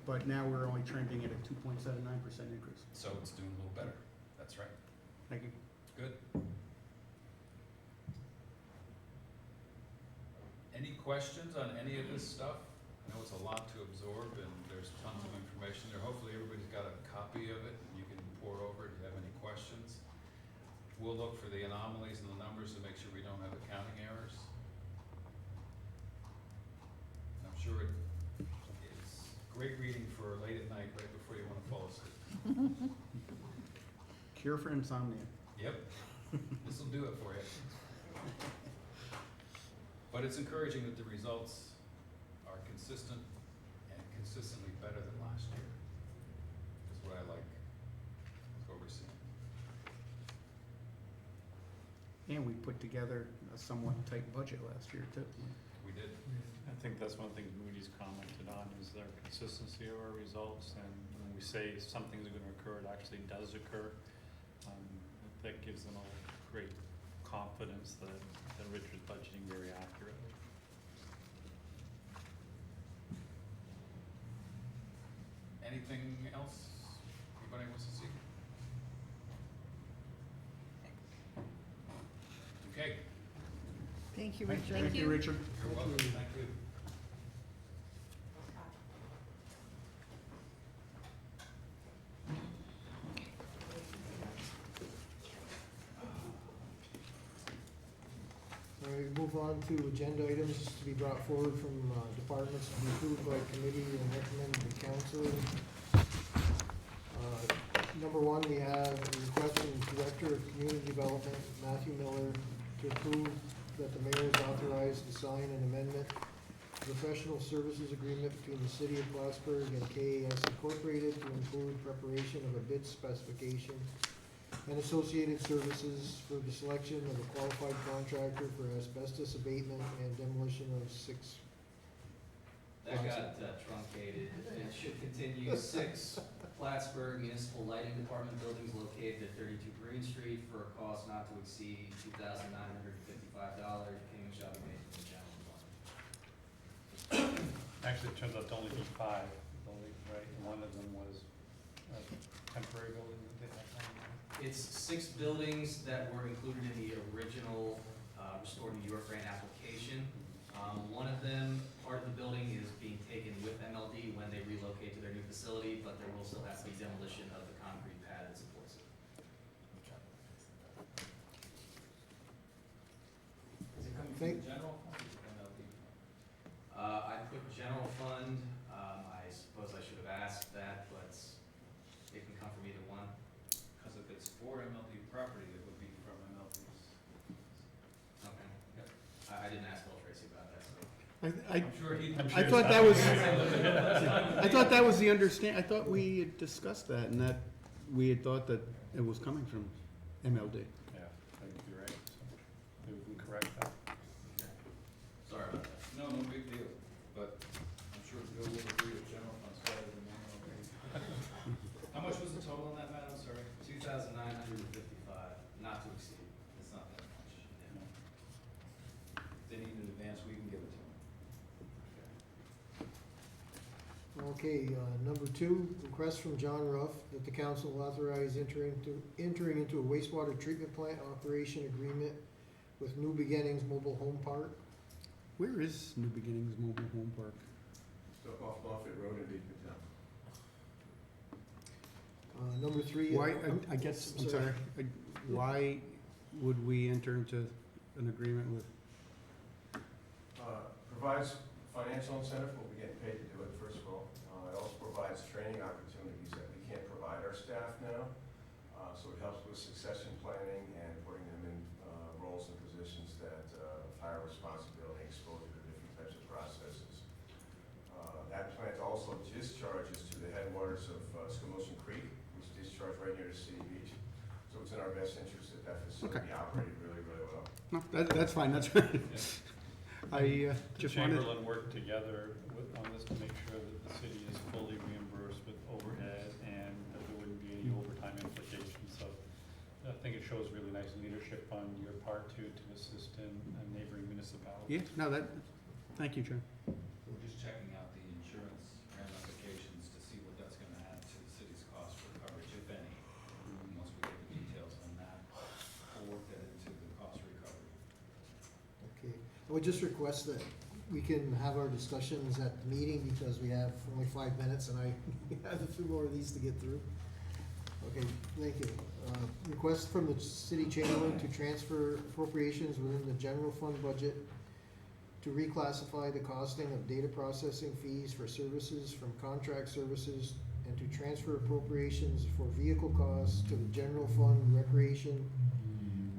But now we're only trending at a 2.79% increase. So it's doing a little better. That's right. Thank you. Good. Any questions on any of this stuff? I know it's a lot to absorb and there's tons of information there. Hopefully everybody's got a copy of it and you can pour over it if you have any questions. We'll look for the anomalies in the numbers to make sure we don't have accounting errors. I'm sure it's great reading for late at night, right before you want to fall asleep. Cure for insomnia. Yep, this'll do it for you. But it's encouraging that the results are consistent and consistently better than last year. Is what I like, is what we're seeing. And we put together a somewhat tight budget last year, too. We did. I think that's one thing Moody's commented on is their consistency of our results, and when we say something's gonna occur, it actually does occur. That gives them a great confidence that Richard's budgeting very accurately. Anything else anybody wants to see? Okay, Thank you, Thank Richard. Thank you, Richard. you're welcome, thank you. All right, move on to agenda items to be brought forward from departments to be approved by committee and recommended to council. Number one, we have a request from the Director of Community Development, Matthew Miller, to approve that the mayor is authorized to sign an amendment to professional services agreement between the city of Plattsburgh and KAS Incorporated to include preparation of a bid specification and associated services for the selection of a qualified contractor for asbestos abatement and demolition of 6. That got truncated. It should continue 6 Plattsburgh Municipal Lighting Department buildings located at 32 Green Street for a cost not to exceed $2,955. Payment shall be made from the general fund. Actually, it turns out to only be 5 buildings, right? And one of them was a temporary building that they had. It's 6 buildings that were included in the original Restore New York grant application. One of them, part of the building is being taken with MLD when they relocate to their new facility, but there will still have to be demolition of the concrete pad that supports it. Is it coming from Thank- the general fund or MLD? I put general fund, I suppose I should have asked that, but it can come from either one. Because if it's for MLD property, it would be from MLD's. Okay. Yep. I didn't ask Bill Tracy about that, so. I I'm sure he. I'm I sure thought it's that was, not- I thought that was the I thought we had discussed that and that we had thought that it was coming from MLD. Yeah, I think you're right, so maybe we can correct that. Sorry about that. No, no big deal, but I'm sure Bill will agree with general funds better than mine. How much was the total on that, Matt? I'm sorry. 2,955, not to exceed. It's not that much. If they need an advance, we can give it to them. Okay, number 2, request from John Ruff that the council authorize entering into a wastewater treatment plant operation agreement with New Beginnings Mobile Home Park. Where is New Beginnings Mobile Home Park? So off Moffett Road in Beekman Town. Number 3. Why, I guess, I'm sorry, why would we enter into an agreement with? Provides financial incentive, we'll be getting paid to do it, first of all. It also provides training opportunities that we can't provide our staff now. So it helps with succession planning and putting them in roles and positions that of higher responsibility, exposure to different types of processes. That plant also discharges to the headwaters of Scamotion Creek, which discharge right near the city beach. So it's in our best interest that that facility be operated really, really well. No, that's fine, that's right. I The just wanted, Chamberlain worked together on this to make sure that the city is fully reimbursed with overhead and that there wouldn't be any overtime implications. So I think it shows really nice leadership on your part to assist in neighboring municipalities. yeah, no, that, thank you, John. We're just checking out the insurance ramifications to see what that's gonna add to the city's cost for coverage, if any. Once we get the details on that, we'll work that into the cost recovery. Okay, I would just request that we can have our discussions at the meeting because we have only 5 minutes and I have a few more of these to get through. Okay, thank you. Request from the city chamberlain to transfer appropriations within the general fund budget to reclassify the costing of data processing fees for services from contract services and to transfer appropriations for vehicle costs to the general fund recreation,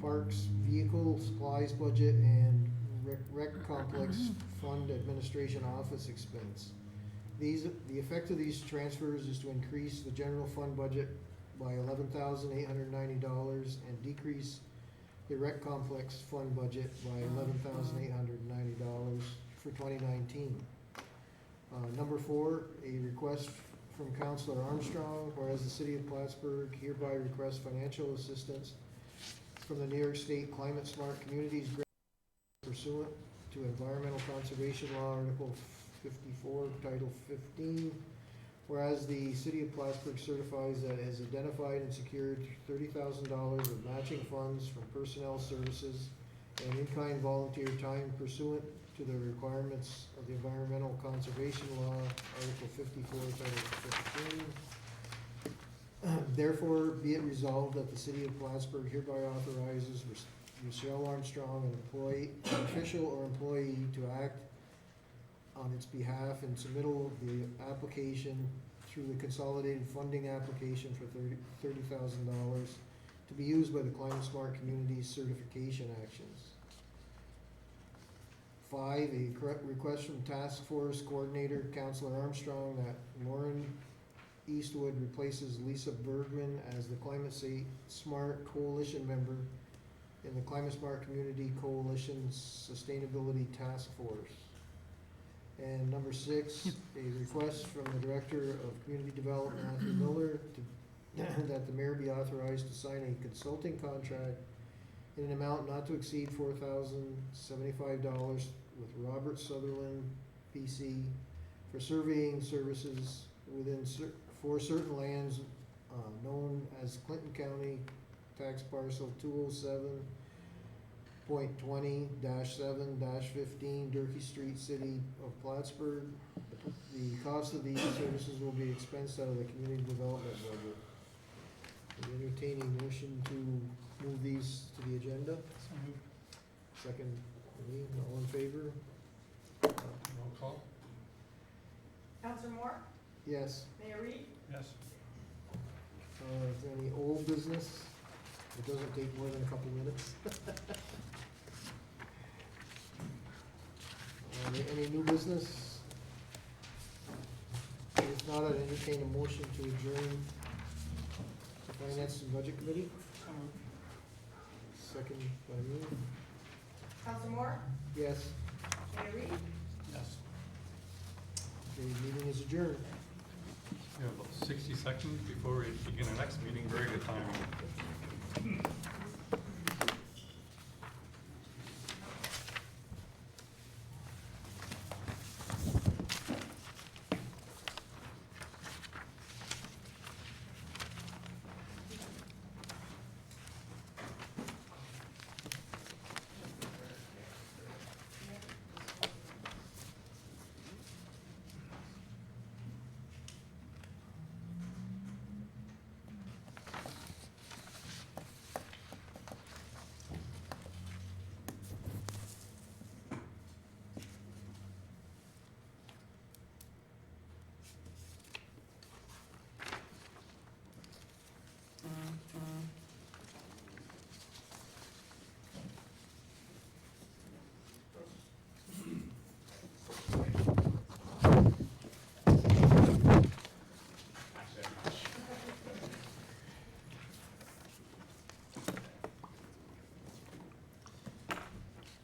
parks, vehicle supplies budget, and rec complex fund administration office expense. The effect of these transfers is to increase the general fund budget by $11,890 and decrease the rec complex fund budget by $11,890 for 2019. Number 4, a request from Councilor Armstrong, whereas the city of Plattsburgh hereby requests financial assistance from the New York State Climate Smart Communities Grant pursuant to Environmental Conservation Law, Article 54, Title 15. Whereas the city of Plattsburgh certifies that it has identified and secured $30,000 of matching funds from personnel services and in-kind volunteer time pursuant to the requirements of the Environmental Conservation Law, Article 54, Title 15. Therefore, be it resolved that the city of Plattsburgh hereby authorizes Michelle Armstrong, an official or employee, to act on its behalf in submittal of the application through the consolidated funding application for $30,000 to be used by the Climate Smart Communities certification actions. 5, a request from Task Force Coordinator Councilor Armstrong that Lauren Eastwood replaces Lisa Bergman as the Climate Smart Coalition member in the Climate Smart Community Coalition's Sustainability Task Force. And number 6, a request from the Director of Community Development, Matthew Miller, that the mayor be authorized to sign a consulting contract in an amount not to exceed $4,075 with Robert Sutherland, PC, for surveying services for certain lands known as Clinton County Tax Parcel 207.20-7-15 Durkee Street, City of Plattsburgh. The cost of these services will be expensed out of the community development budget. Would entertain a motion to move these to the agenda? So moved. Second, me, all in favor? Roll call? Counselor Moore? Yes. Mayor Reed? Yes. Is there any old business? It doesn't take more than a couple minutes. Any new business? If not, I'd entertain a motion to adjourn the Finance and Budget Committee. Second by me. Counselor Moore? Yes, Mayor Reed? Yes. the meeting is adjourned. We have about 60 seconds before we begin our next meeting. Very good timing.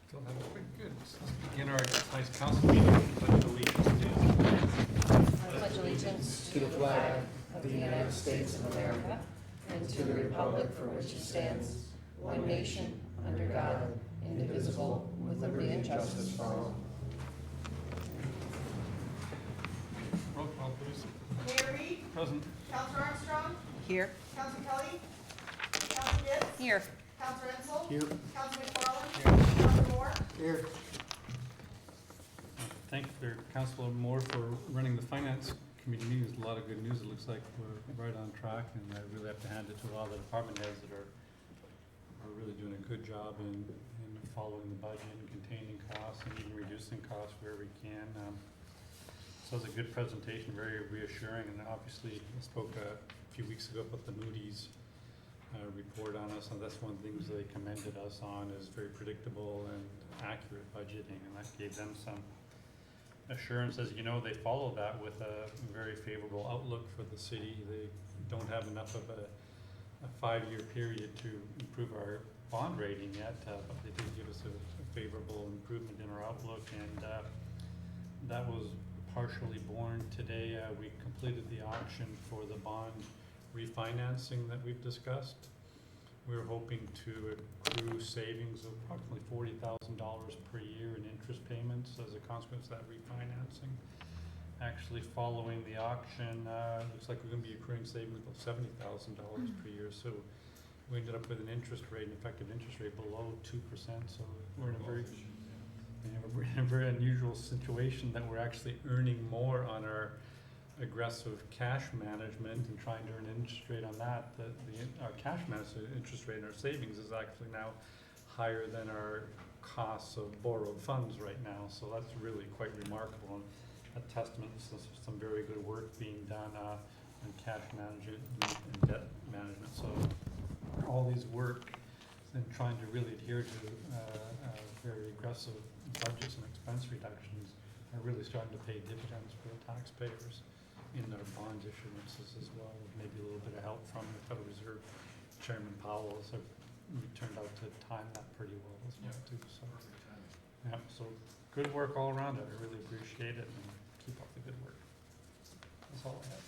Still have it pretty good. Let's begin our tonight's council meeting. Pledge allegiance to I pledge allegiance to the flag of the United States of America and to the republic for which it stands, one nation, under God, indivisible, with liberty and justice for all. roll call, please. Mayor Reed? Present. Counselor Armstrong? Here. Counselor Kelly? Counselor Gibbs? Here. Counselor Ensel? Here. Counselor McFarland? Counselor Moore? Here. Thank Councilor Moore for running the Finance Committee meeting. There's a lot of good news. It looks like we're right on track, and I really have to hand it to all the department heads that are really doing a good job in following the budget and containing costs and even reducing costs where we can. So it was a good presentation, very reassuring, and obviously I spoke a few weeks ago about the Moody's report on us, and that's one of the things they commended us on, is very predictable and accurate budgeting, and that gave them some assurance. As you know, they follow that with a very favorable outlook for the city. They don't have enough of a 5-year period to improve our bond rating yet, but they did give us a favorable improvement in our outlook, and that was partially born today. We completed the auction for the bond refinancing that we've discussed. We're hoping to accrue savings of approximately $40,000 per year in interest payments as a consequence of that refinancing. Actually, following the auction, looks like we're going to be accruing savings of $70,000 per year. So we ended up with an interest rate, an effective interest rate below 2%. So we're in a very unusual situation that we're actually earning more on our aggressive cash management and trying to earn an interest rate on that. Our cash management interest rate and our savings is actually now higher than our costs of borrowed funds right now. So that's really quite remarkable, and a testament to some very good work being done on cash management and debt management. So all these work and trying to really adhere to very aggressive budgets and expense reductions are really starting to pay dividends for the taxpayers in their bond issuances as well, with maybe a little bit of help from the Federal Reserve Chairman Powell. So we turned out to time that pretty well as well too. So yeah, so good work all around it. I really appreciate it, and keep up the good work. That's all I have.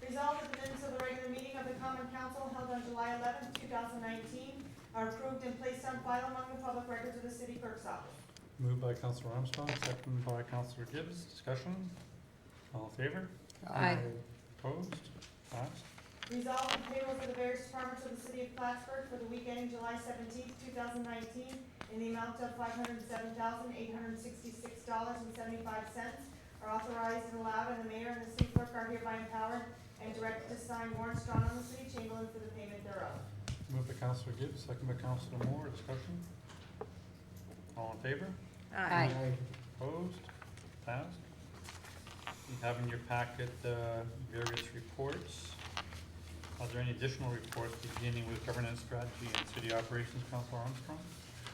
Resolved that the minutes of the regular meeting of the Common Council held on July 11th, 2019 are approved and placed on file among the public records of the city clerk's office. Moved by Councilor Armstrong, seconded by Councilor Gibbs. Discussion? All in favor? Aye. Opposed? Passed. Resolved the payrolls of the various departments of the city of Plattsburgh for the week ending July 17th, 2019 in the amount of $507,866.75 are authorized and allowed, and the mayor and the city clerk are hereby empowered and directed to sign warrants drawn on the city chamberlain for the payment thereof. Moved by Councilor Gibbs, seconded by Councilor Moore. Discussion? All in favor? Aye. Opposed? Passed. You have in your packet various reports. Are there any additional reports beginning with governance strategy and city operations, Councilor Armstrong?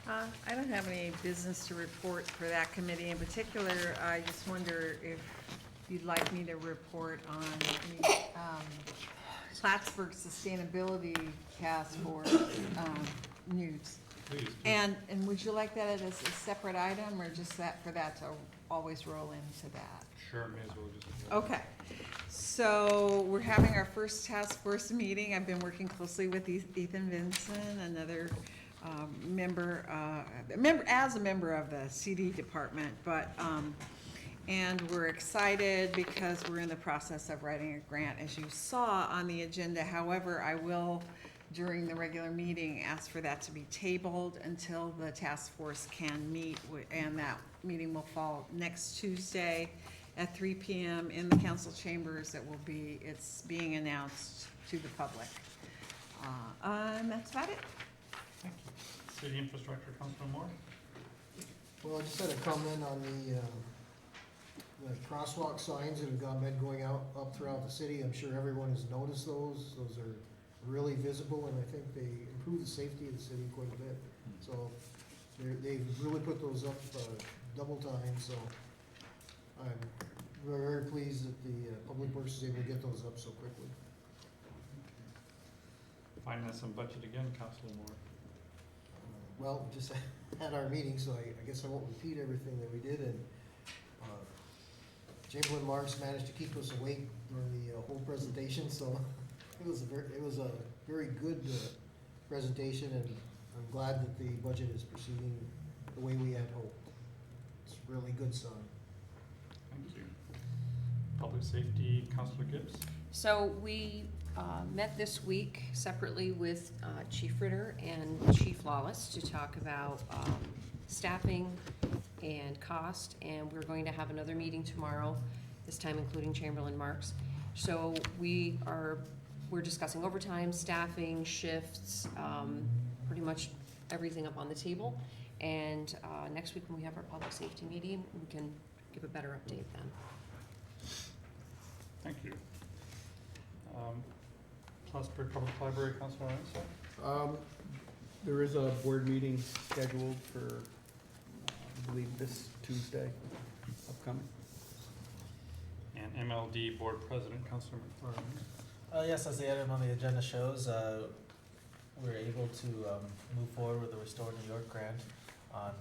I don't have any business to report for that committee in particular. I just wonder if you'd like me to report on the Plattsburgh Sustainability Task Force news. Please. And would you like that as a separate item, or just that, for that to always roll into that? Sure, may as well just. Okay, so we're having our first task force meeting. I've been working closely with Ethan Vinson, another member as a member of the CD department, but, and we're excited because we're in the process of writing a grant, as you saw on the agenda. However, I will, during the regular meeting, ask for that to be tabled until the task force can meet, and that meeting will fall next Tuesday at 3 p.m. in the council chambers. It's being announced to the public. And that's about it. Thank you. City Infrastructure, Councilor Moore? Well, I just had a comment on the crosswalk signs that have been going up throughout the city. I'm sure everyone has noticed those. Those are really visible, and I think they improve the safety of the city quite a bit. So they've really put those up double time, so I'm very pleased that the Public Works is able to get those up so quickly. Finance and Budget again, Councilor Moore. Well, just had our meeting, so I guess I won't repeat everything that we did, and Chamberlain Marks managed to keep us awake during the whole presentation, so it was a very good presentation, and I'm glad that the budget is proceeding the way we had hoped. It's a really good sign. Thank you. Public Safety, Councilor Gibbs? So we met this week separately with Chief Ritter and Chief Lawless to talk about staffing and cost, and we're going to have another meeting tomorrow, this time including Chamberlain Marks. So we're discussing overtime, staffing, shifts, pretty much everything up on the table. And next week when we have our public safety meeting, we can give a better update then. Thank you. Plattsburgh Public Library, Councilor Ansel? There is a board meeting scheduled for, I believe, this Tuesday upcoming. And MLD Board President, Councilor McFarland? Yes, as the item on the agenda shows, we're able to move forward with the Restore New York grant on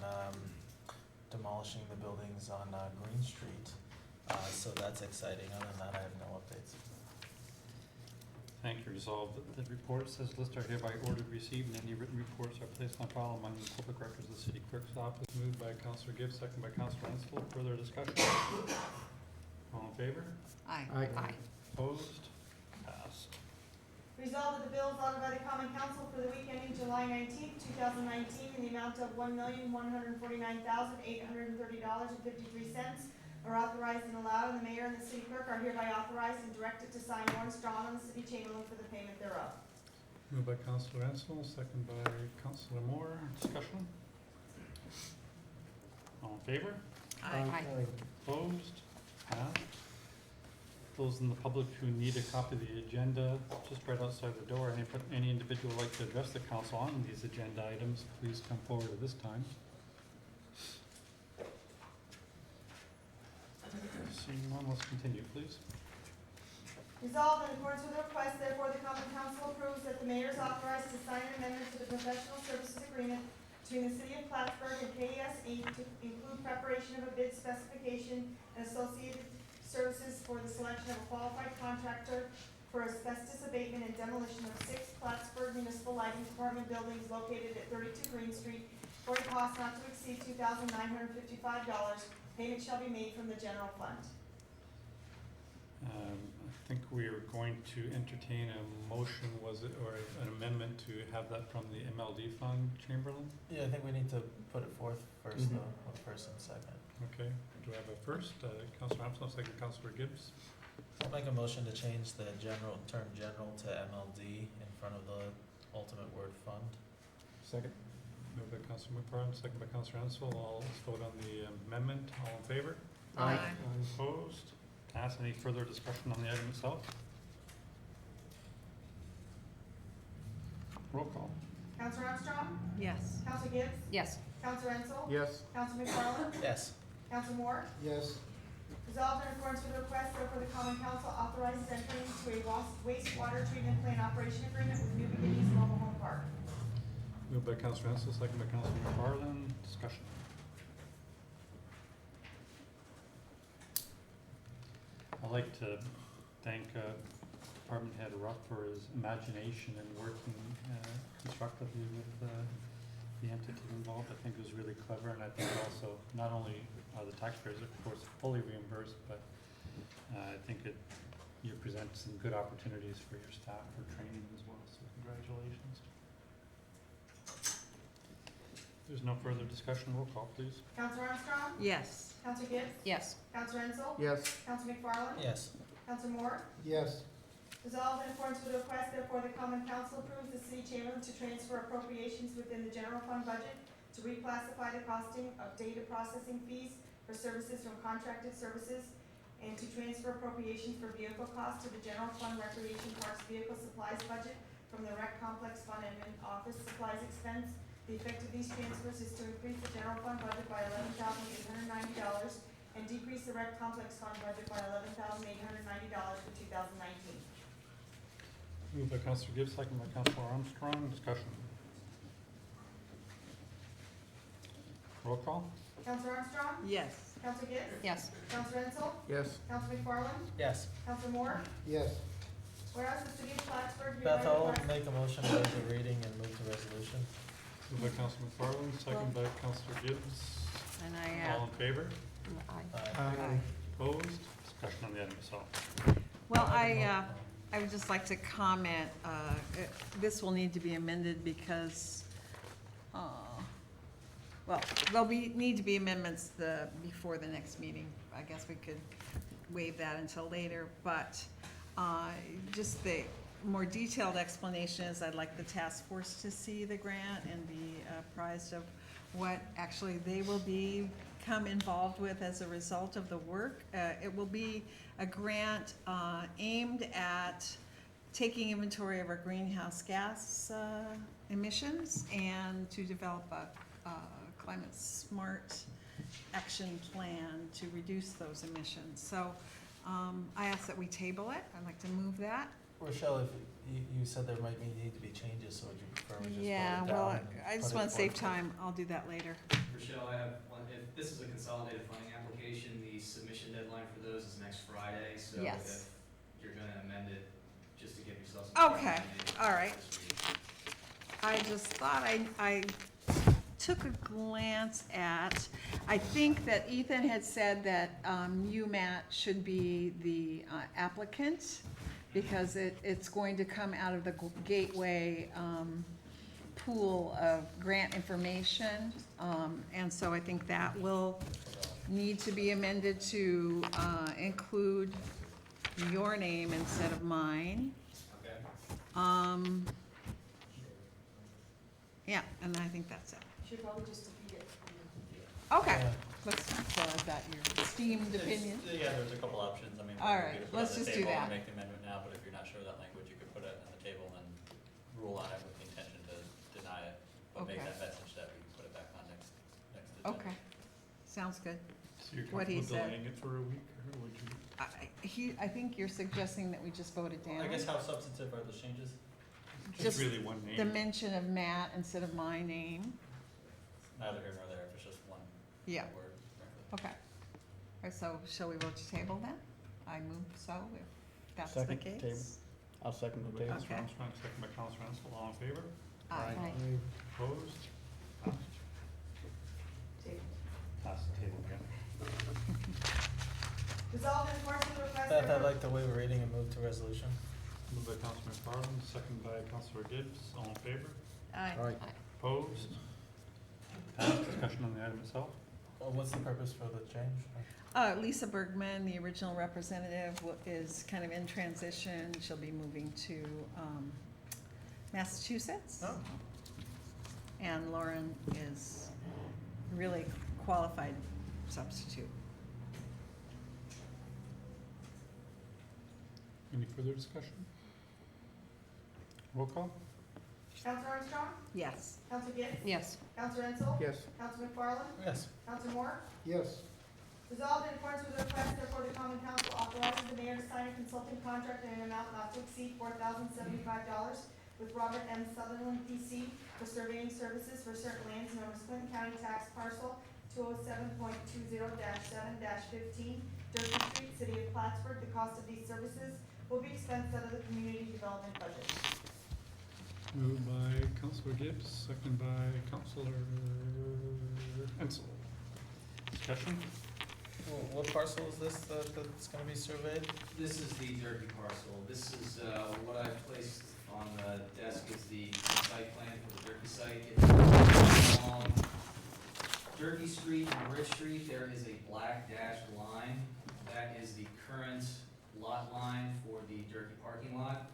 demolishing the buildings on Green Street. So that's exciting. Other than that, I have no updates. Thank you. Resolved that the reports as listed are hereby ordered, received, and any written reports are placed on file among the public records of the city clerk's office. Moved by Councilor Gibbs, second by Councilor Ansel. Further discussion? All in favor? Aye. Aye. Opposed? Passed. Resolved that the bills ordered by the common council for the week ending July 19th, 2019 in the amount of $1,149,830.53 are authorized and allowed, and the mayor and the city clerk are hereby authorized and directed to sign warrants drawn on the city chamberlain for the payment thereof. Moved by Councilor Ansel, second by Councilor Moore. Discussion? All in favor? Aye. Opposed? Passed. Those in the public who need a copy of the agenda, just right outside the door. Any individual would like to address the council on these agenda items, please come forward at this time. Seeing none, let's continue, please. Resolved in accordance with the request, therefore the common council approves that the mayor is authorized to sign an amendment to the professional services agreement between the city of Plattsburgh and KDS Inc. to include preparation of a bid specification and associated services for the selection of a qualified contractor for asbestos abatement and demolition of 6 Plattsburgh Municipal Lighting Department buildings located at 32 Green Street for a cost not to exceed $2,955. Payment shall be made from the general fund. I think we are going to entertain a motion, or an amendment to have that from the MLD fund, Chamberlain? Yeah, I think we need to put it forth first, Mhm. though, first and second. Okay, do I have a first? Councilor Armstrong, second Councilor Gibbs. I'll make a motion to change the term general to MLD in front of the ultimate word fund. Second. Moved by Councilor McFarland, second by Councilor Ansel. Let's vote on the amendment. All in favor? Aye. Opposed? Passed. Any further discussion on the item itself? Roll call. Counselor Armstrong? Yes. Counselor Gibbs? Yes. Counselor Enzel? Yes. Counselor McFarland? Yes. Counselor Moore? Yes. Resolved in accordance with the request, therefore the common council authorizes entering into a wastewater treatment plant operation agreement with New Beginnings Mobile Home Park. Moved by Counselor Hensel, second by Counselor McFarland. Discussion. I'd like to thank Department Head Rupp for his imagination and working constructively with the entity involved. I think it was really clever, and I think also not only are the taxpayers, of course, fully reimbursed, but I think you present some good opportunities for your staff for training as well. So congratulations. There's no further discussion. Roll call, please. Counselor Armstrong? Yes. Counselor Gibbs? Yes. Counselor Enzel? Yes. Counselor McFarland? Yes. Counselor Moore? Yes. Resolved in accordance with the request, therefore the common council approves the city chamberlain to transfer appropriations within the general fund budget to reclassify the costing of data processing fees for services from contracted services and to transfer appropriations for vehicle costs to the general fund recreation parks vehicle supplies budget from the rec complex fund and office supplies expense. The effect of these transfers is to increase the general fund budget by $11,890 and decrease the rec complex fund budget by $11,890 for 2019. Moved by Counselor Gibbs, second by Counselor Armstrong. Discussion. Roll call. Counselor Armstrong? Yes. Counselor Gibbs? Yes. Counselor Enzel? Yes. Counselor McFarland? Yes. Counselor Moore? Yes. Whereas the city of Plattsburgh Beth, hereby I'll requests- make a motion to waive the reading and move to resolution. Moved by Counselor McFarland, second by Counselor Gibbs. And I, All in favor? Aye. Opposed? Discussion on the item itself. well, I would just like to comment, this will need to be amended because, well, need to be amendments before the next meeting. I guess we could waive that until later, but, just the more detailed explanation is I'd like the task force to see the grant and be apprised of what actually they will become involved with as a result of the work. It will be a grant aimed at taking inventory of our greenhouse gas emissions and to develop a climate smart action plan to reduce those emissions. So I ask that we table it. I'd like to move that. Rochelle, if you said there might need to be changes, so would you prefer we just vote it Yeah, down well, and I just put it want to save forward? time. I'll do that later. Rochelle, I have one, if this is a consolidated funding application, the submission deadline for those is next Friday, so Yes. if you're gonna amend it, just to give yourself some. Okay, time, maybe all right. this week. I just thought I took a glance at, I think that Ethan had said that UMAT should be the applicant because it's going to come out of the gateway pool of grant information. And so I think that will need to be amended to include your name instead of mine. Okay. Yeah, and I think that's it. Should probably just defeat it. Okay, Yeah. let's, so is that your esteemed opinion? Yeah, there's a couple options, I mean, All you right, could put let's it on the just do table and that. make the amendment now, but if you're not sure of that language, you could put it on the table and rule on it with the intention to deny it, but make Okay. that message that we put it back on next agenda. Okay, sounds good. So you're What he comfortable said. delaying it for a week, or would you? I think you're suggesting that we just vote it down? I guess how substantive are those changes? Just Just really one name. the mention of Matt instead of my name. Neither here nor there, if it's just one Yeah, word. okay. All right, so shall we vote to table then? I move so, if that's the Second, case. table. I'll second Moved the by table. Counselor Okay. Armstrong, second by Counselor Hensel. All in favor? Aye. Opposed? Passed. Pass the table again. Resolved in accordance with the request. Beth, I'd like to waive a reading and move to resolution. Moved by Counselor McFarland, second by Counselor Gibbs. All in favor? Aye. All right. Opposed? Passed. Discussion on the item itself. What's the purpose for the change? Lisa Bergman, the original representative, is kind of in transition. She'll be moving to Massachusetts. Oh. And Lauren is a really qualified substitute. Any further discussion? Roll call? Counselor Armstrong? Yes. Counselor Gibbs? Yes. Counselor Enzel? Yes. Counselor McFarland? Yes. Counselor Moore? Yes. Resolved in accordance with the request, therefore the common council authorizes the mayor to sign a consulting contract in an amount not to exceed $4,075 with Robert M. Sutherland, P.C. for surveying services for certain lands known as Clinton County Tax Parcel 207.20-7-15, Durkee Street, City of Plattsburgh. The cost of these services will be expensed out of the community development budget. Moved by Counselor Gibbs, second by Counselor Ensel. Discussion? What parcel is this that's gonna be surveyed? This is the Durkee parcel. This is, what I've placed on the desk is the site plan for the Durkee site. It's along Durkee Street and Bridge Street. There is a black dashed line. That is the current lot line for the Durkee parking lot.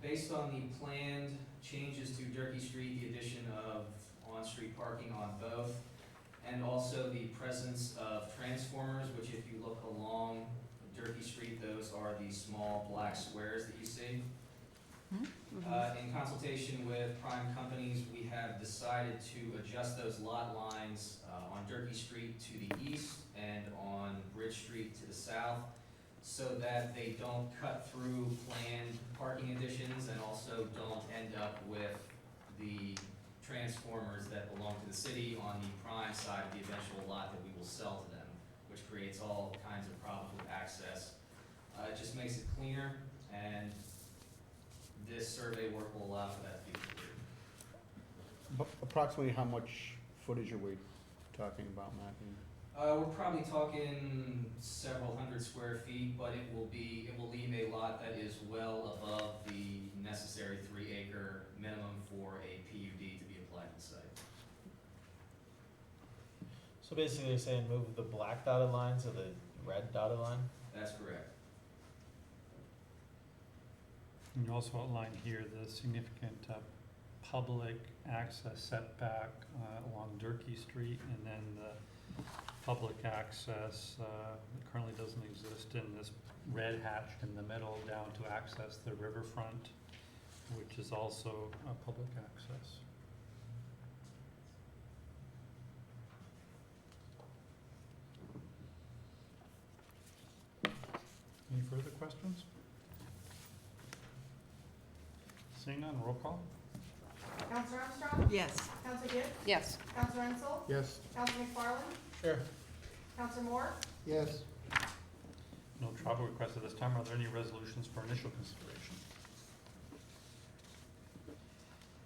Based on the planned changes to Durkee Street, the addition of on-street parking on both, and also the presence of transformers, which if you look along Durkee Street, those are the small black squares that you see. In consultation with prime companies, we have decided to adjust those lot lines on Durkee Street to the east and on Bridge Street to the south, so that they don't cut through planned parking additions and also don't end up with the transformers that belong to the city on the prime side of the eventual lot that we will sell to them, which creates all kinds of problems with access. It just makes it cleaner, and this survey work will allow for that to be completed. Approximately how much footage are we talking about, Matthew? We're probably talking several hundred square feet, but it will leave a lot that is well above the necessary 3-acre minimum for a PUD to be applied to the site. So basically you're saying move the black dotted line to the red dotted line? That's correct. And you also outlined here the significant public access setback along Durkee Street, and then the public access that currently doesn't exist in this red hatch in the middle down to access the riverfront, which is also public access. Any further questions? Seeing none, roll call. Counselor Armstrong? Yes. Counselor Gibbs? Yes. Counselor Enzel? Yes. Counselor McFarland? Sure. Counselor Moore? Yes. No travel requests at this time. Are there any resolutions for initial consideration?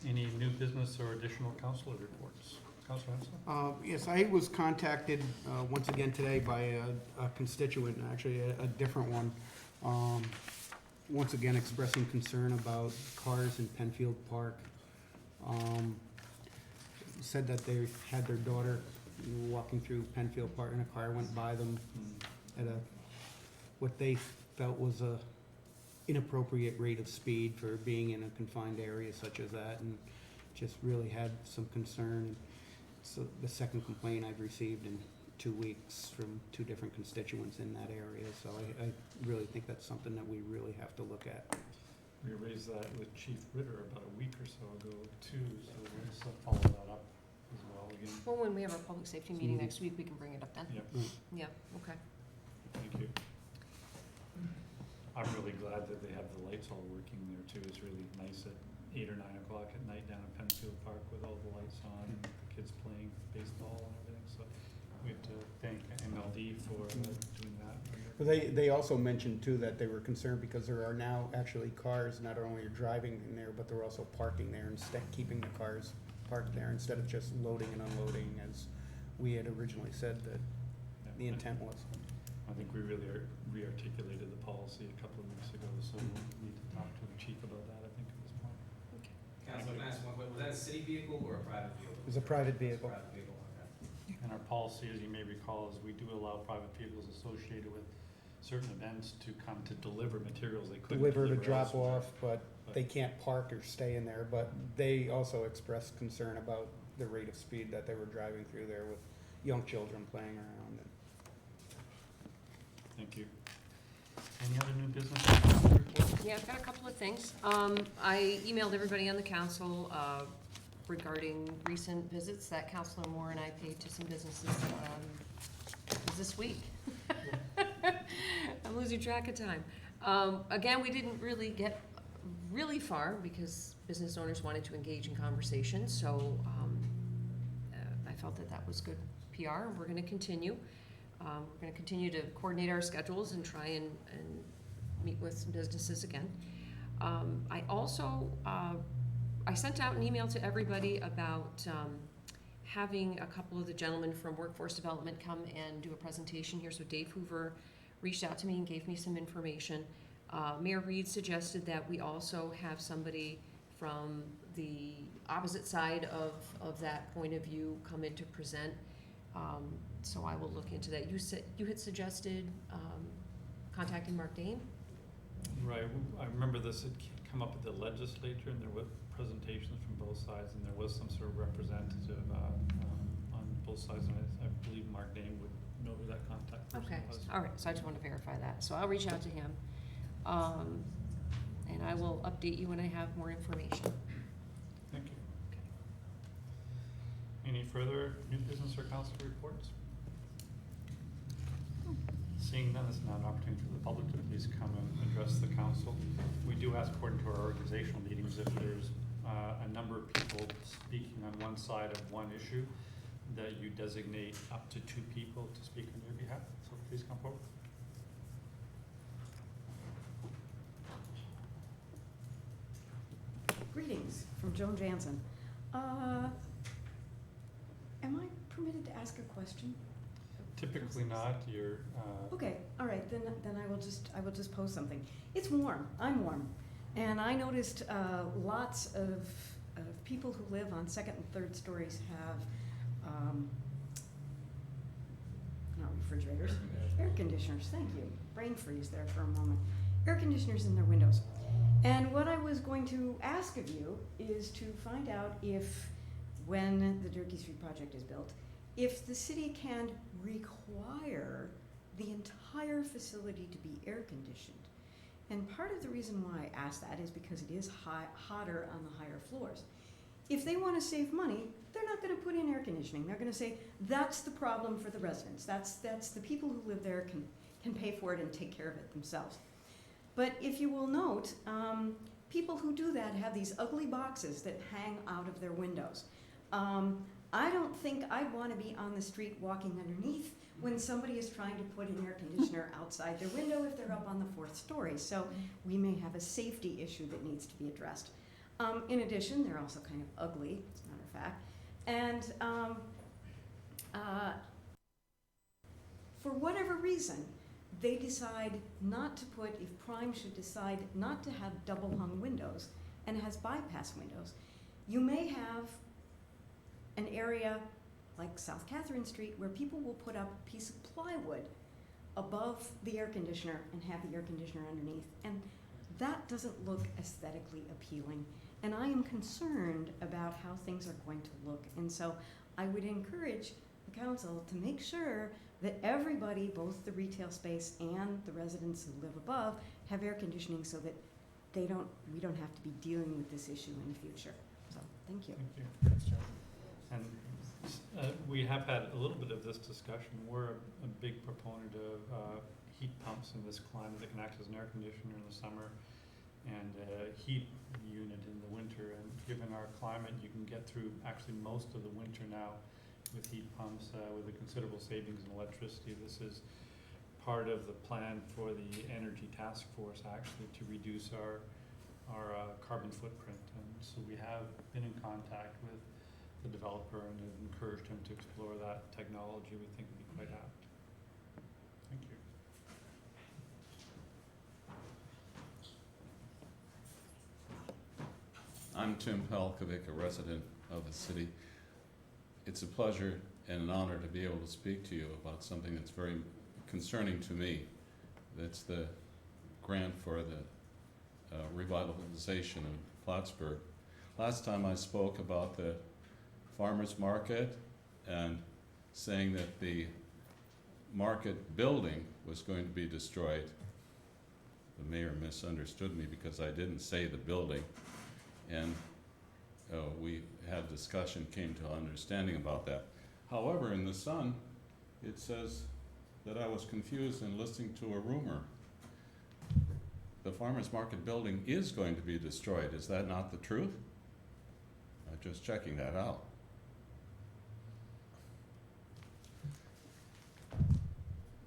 Any new business or additional councilor reports? Councilor Hensel? Yes, I was contacted, once again today by a constituent, actually a different one. Once again expressing concern about cars in Penfield Park. Said that they had their daughter walking through Penfield Park and a car went by them at what they felt was a inappropriate rate of speed for being in a confined area such as that, and just really had some concern. So the second complaint I've received in 2 weeks from 2 different constituents in that area, so I really think that's something that we really have to look at. We raised that with Chief Ritter about a week or so ago too, so let's follow that up as well again. Well, when we have our public safety meeting next week, we can bring it up then. Yep, Yeah, okay. thank you. I'm really glad that they have the lights all working there too. It's really nice at 8 or 9 o'clock at night down at Penfield Park with all the lights on and the kids playing baseball and everything, so we have to thank MLD for doing that. But they also mentioned too that they were concerned because there are now actually cars not only are driving in there, but they're also parking there instead, keeping the cars parked there instead of just loading and unloading as we had originally said that the intent was. I think we really re-articulated the policy a couple of weeks ago, so we'll need to talk to the chief about that, I think, at this point. Councilor, can I ask one quick, was that a city vehicle or a private vehicle? It was a private vehicle. Private vehicle, okay. And our policy, as you may recall, is we do allow private vehicles associated with certain events to come to deliver materials they couldn't Deliver deliver to drop elsewhere. off, but they can't park or stay in there, but they also expressed concern about the rate of speed that they were driving through there with young children playing around. Thank you. Any other new business or council reports? Yeah, I've got a couple of things. I emailed everybody on the council, regarding recent visits that Councilor Moore and I paid to some businesses, it was this week. I'm losing track of time. Again, we didn't really get really far because business owners wanted to engage in conversation, so, I felt that that was good PR, and we're gonna continue. We're gonna continue to coordinate our schedules and try and meet with some businesses again. I also, I sent out an email to everybody about, having a couple of the gentlemen from Workforce Development come and do a presentation here. So Dave Hoover reached out to me and gave me some information. Mayor Reed suggested that we also have somebody from the opposite side of that point of view come in to present. So I will look into that. You had suggested contacting Mark Dane? Right, I remember this had come up at the legislature, and there were presentations from both sides, and there was some sort of representative on both sides, and I believe Mark Dane would know who that contact person Okay, was. all right, so I just want to verify that. So I'll reach out to him. And I will update you when I have more information. Thank you. Any further new business or council reports? Seeing none, this is now an opportunity for the public to please come and address the council. We do ask, according to our organizational meetings, if there's a number of people speaking on one side of one issue, that you designate up to 2 people to speak on your behalf. So please come forward. Greetings from Joan Jansen. Am I permitted to ask a question? Typically not, you're, Okay, all right, then I will just pose something. It's warm, I'm warm, and I noticed lots of people who live on second and third stories have, not refrigerators, air conditioners, thank you. Brain freeze there for a moment. Air conditioners in their windows. And what I was going to ask of you is to find out if, when the Durkee Street project is built, if the city can require the entire facility to be air conditioned. And part of the reason why I ask that is because it is hotter on the higher floors. If they want to save money, they're not going to put in air conditioning. They're going to say, that's the problem for the residents. That's the people who live there can pay for it and take care of it themselves. But if you will note, people who do that have these ugly boxes that hang out of their windows. I don't think I'd want to be on the street walking underneath when somebody is trying to put an air conditioner outside their window if they're up on the 4th story. So we may have a safety issue that needs to be addressed. In addition, they're also kind of ugly, as a matter of fact. And for whatever reason, they decide not to put, if Prime should decide not to have double hung windows and has bypass windows, you may have an area like South Catherine Street where people will put up a piece of plywood above the air conditioner and have the air conditioner underneath. And that doesn't look aesthetically appealing. And I am concerned about how things are going to look. And so I would encourage the council to make sure that everybody, both the retail space and the residents who live above, have air conditioning so that we don't have to be dealing with this issue in the future. So, thank you. Thank you. And we have had a little bit of this discussion. We're a big proponent of heat pumps in this climate that can act as an air conditioner in the summer and a heat unit in the winter. And given our climate, you can get through actually most of the winter now with heat pumps with a considerable savings in electricity. This is part of the plan for the Energy Task Force actually to reduce our carbon footprint. And so we have been in contact with the developer and have encouraged him to explore that technology. We think would be quite apt. Thank you. I'm Tim Palkovic, a resident of the city. It's a pleasure and an honor to be able to speak to you about something that's very concerning to me. That's the grant for the revitalization of Plattsburgh. Last time I spoke about the farmers market and saying that the market building was going to be destroyed. the mayor misunderstood me because I didn't say the building. And we had discussion, came to understanding about that. However, in the Sun, it says that I was confused in listening to a rumor. The farmer's market building is going to be destroyed. Is that not the truth? I'm just checking that out.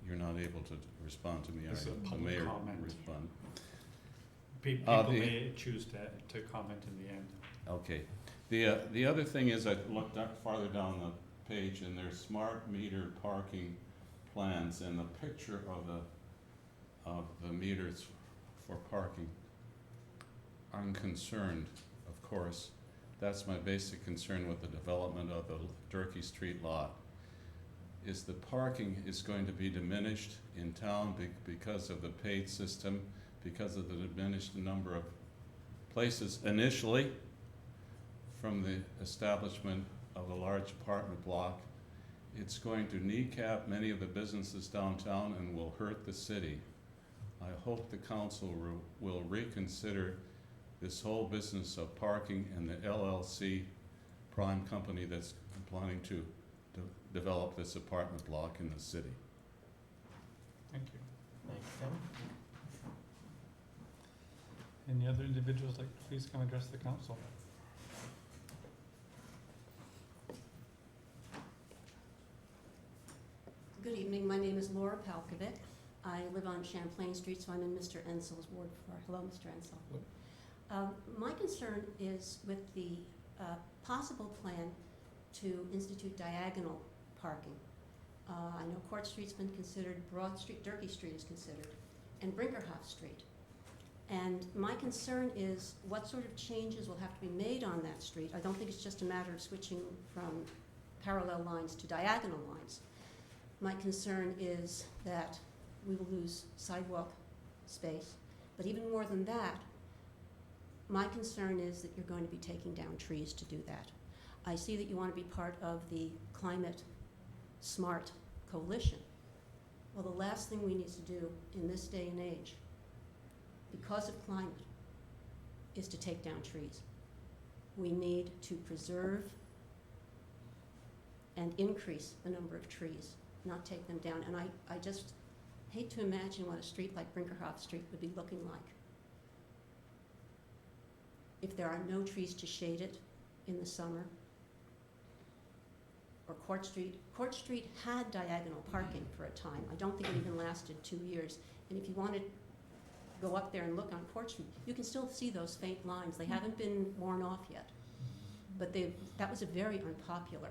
You're not able to respond to me. This is a The public mayor comment. respond. People the- may choose to comment in the end. Okay. The other thing is I looked up farther down the page and there's smart meter parking plans and the picture of the meters for parking. I'm concerned, of course, that's my basic concern with the development of the Durkee Street lot, is the parking is going to be diminished in town because of the paid system, because of the diminished number of places initially from the establishment of a large apartment block. It's going to kneecap many of the businesses downtown and will hurt the city. I hope the council will reconsider this whole business of parking and the LLC prime company that's planning to develop this apartment block in the city. Thank you. Thank you, Tim. Any other individuals like to please come address the council? Good evening, my name is Laura Palkovic. I live on Champlain Street, so I'm in Mr. Ensel's ward floor. Hello, Mr. Ensel. My concern is with the possible plan to institute diagonal parking. I know Court Street's been considered, Broad Street, Durkee Street is considered, and Brinkerhoff Street. And my concern is what sort of changes will have to be made on that street. I don't think it's just a matter of switching from parallel lines to diagonal lines. My concern is that we will lose sidewalk space, but even more than that, my concern is that you're going to be taking down trees to do that. I see that you want to be part of the climate smart coalition. Well, the last thing we need to do in this day and age, because of climate, is to take down trees. We need to preserve and increase the number of trees, not take them down. And I just hate to imagine what a street like Brinkerhoff Street would be looking like if there are no trees to shade it in the summer. Or Court Street. Court Street had diagonal parking for a time. I don't think it even lasted 2 years. And if you want to go up there and look on Court Street, you can still see those faint lines. They haven't been worn off yet. But that was a very unpopular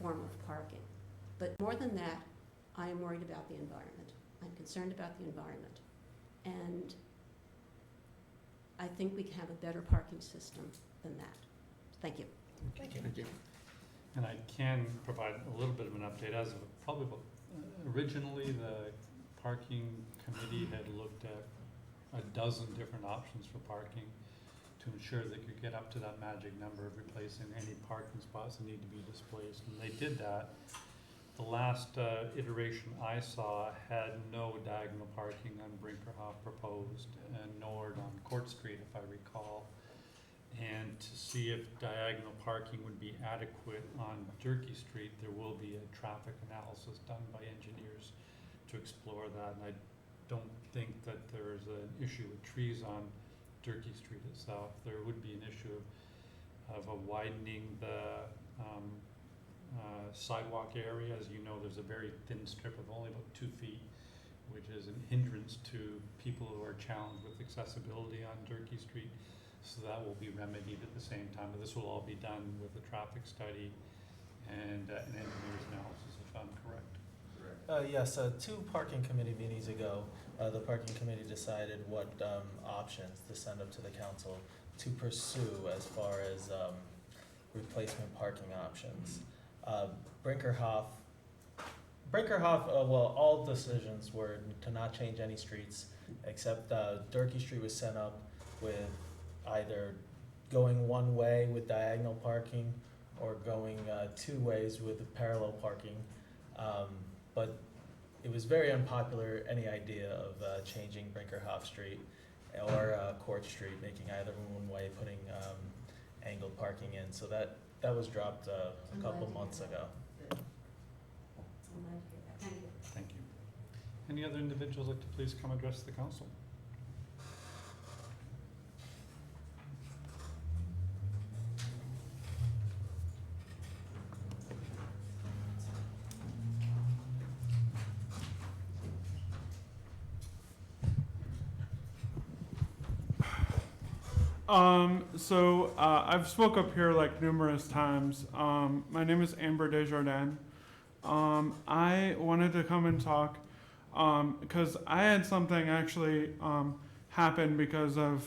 form of parking. But more than that, I am worried about the environment. I'm concerned about the environment. And I think we can have a better parking system than that. Thank you. Thank you. Thank you. And I can provide a little bit of an update. As of probably about, originally the parking committee had looked at a dozen different options for parking to ensure that you get up to that magic number of replacing any parking spots that need to be displaced. And they did that. The last iteration I saw had no diagonal parking on Brinkerhoff proposed, and nor on Court Street, if I recall. And to see if diagonal parking would be adequate on Durkee Street, there will be a traffic analysis done by engineers to explore that. And I don't think that there's an issue with trees on Durkee Street itself. There would be an issue of widening the sidewalk area. As you know, there's a very thin strip of only about 2 feet, which is an hindrance to people who are challenged with accessibility on Durkee Street. So that will be remedied at the same time, but this will all be done with a traffic study and an engineer's analysis, if I'm correct. Yes, 2 parking committee meetings ago, the parking committee decided what options to send up to the council to pursue as far as replacement parking options. Brinkerhoff, well, all decisions were to not change any streets, except Durkee Street was sent up with either going one way with diagonal parking or going 2 ways with parallel parking. But it was very unpopular, any idea of changing Brinkerhoff Street or Court Street, making either one way, putting angled parking in. So that was dropped a couple months ago. I'm glad to hear that. Thank you. Thank you. Any other individuals like to please come address the council? I've spoke up here like numerous times. My name is Amber Desjardins. I wanted to come and talk because I had something actually happen because of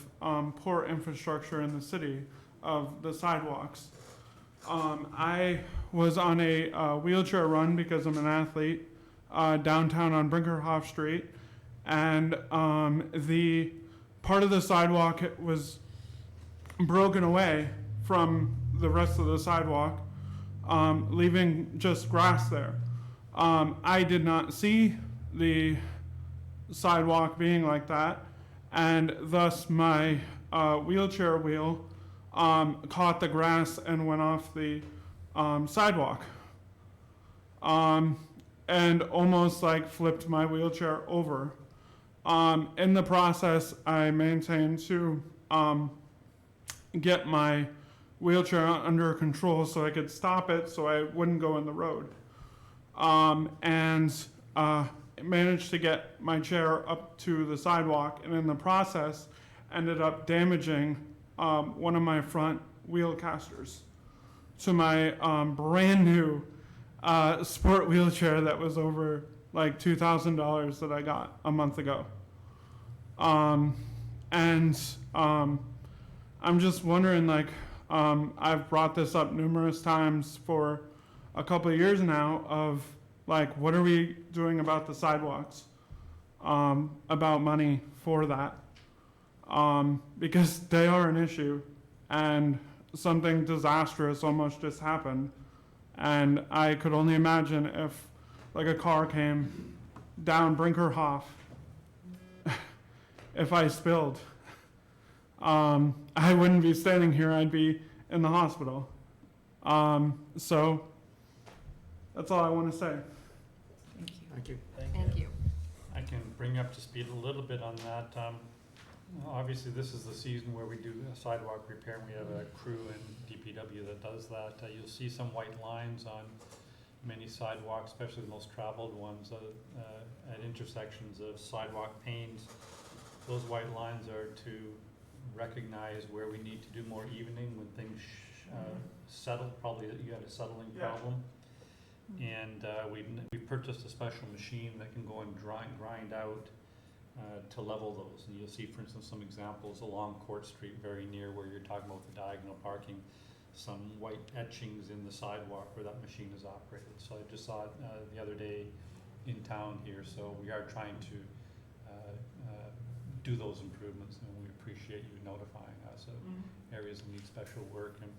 poor infrastructure in the city of the sidewalks. I was on a wheelchair run because I'm an athlete downtown on Brinkerhoff Street, and the part of the sidewalk was broken away from the rest of the sidewalk, leaving just grass there. I did not see the sidewalk being like that, and thus my wheelchair wheel caught the grass and went off the sidewalk, and almost like flipped my wheelchair over. In the process, I maintained to get my wheelchair under control so I could stop it so I wouldn't go in the road. And managed to get my chair up to the sidewalk, and in the process ended up damaging one of my front wheel casters to my brand new sport wheelchair that was over like $2,000 that I got a month ago. I'm just wondering, like, I've brought this up numerous times for a couple of years now of, like, what are we doing about the sidewalks? About money for that. Because they are an issue, and something disastrous almost just happened. And I could only imagine if, like, a car came down Brinkerhoff, if I spilled. I wouldn't be standing here, I'd be in the hospital. So that's all I want to say. Thank you. Thank you. I can bring you up to speed a little bit on that. Obviously, this is the season where we do sidewalk repair, and we have a crew in DPW that does that. You'll see some white lines on many sidewalks, especially the most traveled ones, at intersections of sidewalk panes. Those white lines are to recognize where we need to do more evening when things settle. Probably that you had a settling problem. And we purchased a special machine that can go and grind out to level those. And you'll see, for instance, some examples along Court Street, very near where you're talking about the diagonal parking, some white etchings in the sidewalk where that machine is operated. So I just saw it the other day in town here. So we are trying to do those improvements, and we appreciate you notifying us of areas that need special work. And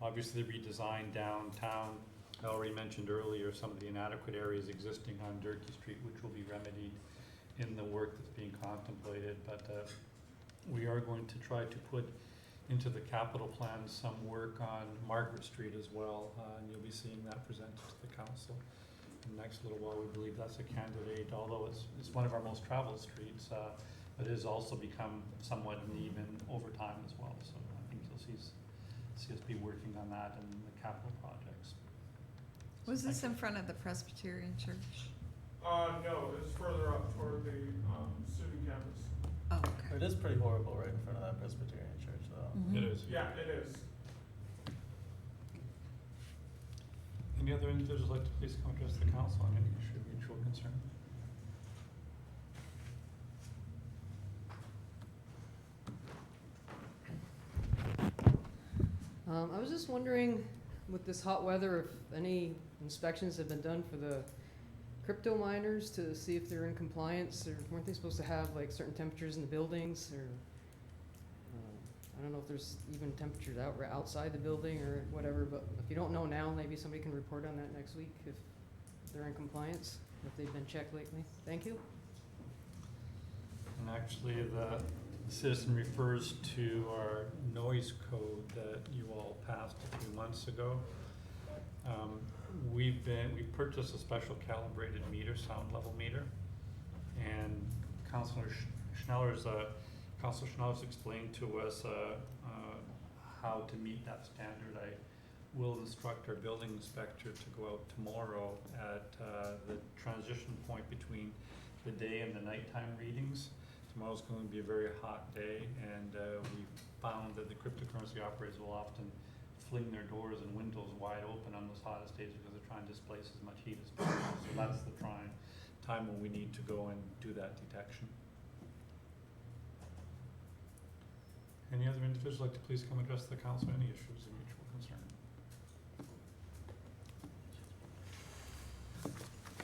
obviously redesign downtown. I already mentioned earlier some of the inadequate areas existing on Durkee Street, which will be remedied in the work that's being contemplated. But we are going to try to put into the capital plan some work on Margaret Street as well, and you'll be seeing that presented to the council in the next little while. We believe that's a candidate, although it's one of our most traveled streets, but it has also become somewhat uneven over time as well. So I think you'll see us be working on that in the capital projects. Was this in front of the Presbyterian Church? No, it's further up toward the student campus. Oh, okay. It is pretty horrible right in front of that Presbyterian church, though. It is. Yeah, it is. Any other individuals like to please come address the council on any issue of mutual concern? I was just wondering, with this hot weather, if any inspections have been done for the crypto miners to see if they're in compliance, or weren't they supposed to have like certain temperatures in the buildings, or I don't know if there's even temperatures outside the building or whatever, but if you don't know now, maybe somebody can report on that next week if they're in compliance, if they've been checked lately. Thank you. And actually, the citizen refers to our noise code that you all passed a few months ago. We purchased a special calibrated meter, sound level meter, and Councilor Schneller's explained to us how to meet that standard. I will instruct our building inspector to go out tomorrow at the transition point between the day and the nighttime readings. Tomorrow's going to be a very hot day, and we found that the cryptocurrency operators will often fling their doors and windows wide open on those hottest days because they're trying to displace as much heat as possible. So that's the time when we need to go and do that detection. Any other individuals like to please come address the council on any issues of mutual concern?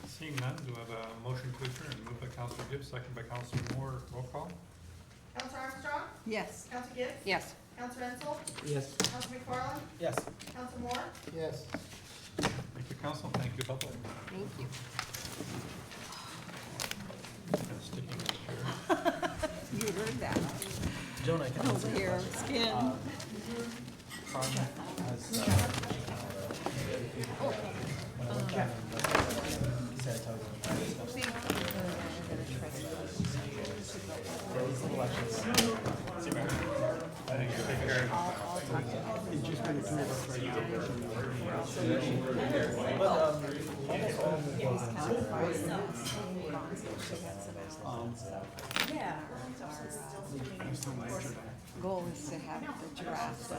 Seeing none, do I have a motion to adjourn? Moved by Councilor Gibbs, second by Councilor Moore. Roll call. Counselor Armstrong? Yes. Counselor Gibbs? Yes. Counselor Ensel? Yes. Counselor McFarland? Yes. Counselor Moore? Yes. Thank you, council. Thank you, public. Thank you. Kind of sticking in the chair. You heard that. Joan, I can Over here, skin. Farm has, Saratoga. These little elections. Thank you. Take care. I'll talk to you. It's just been the two of us right now. But, almost all of the Yeah. Our goal is to have the giraffes.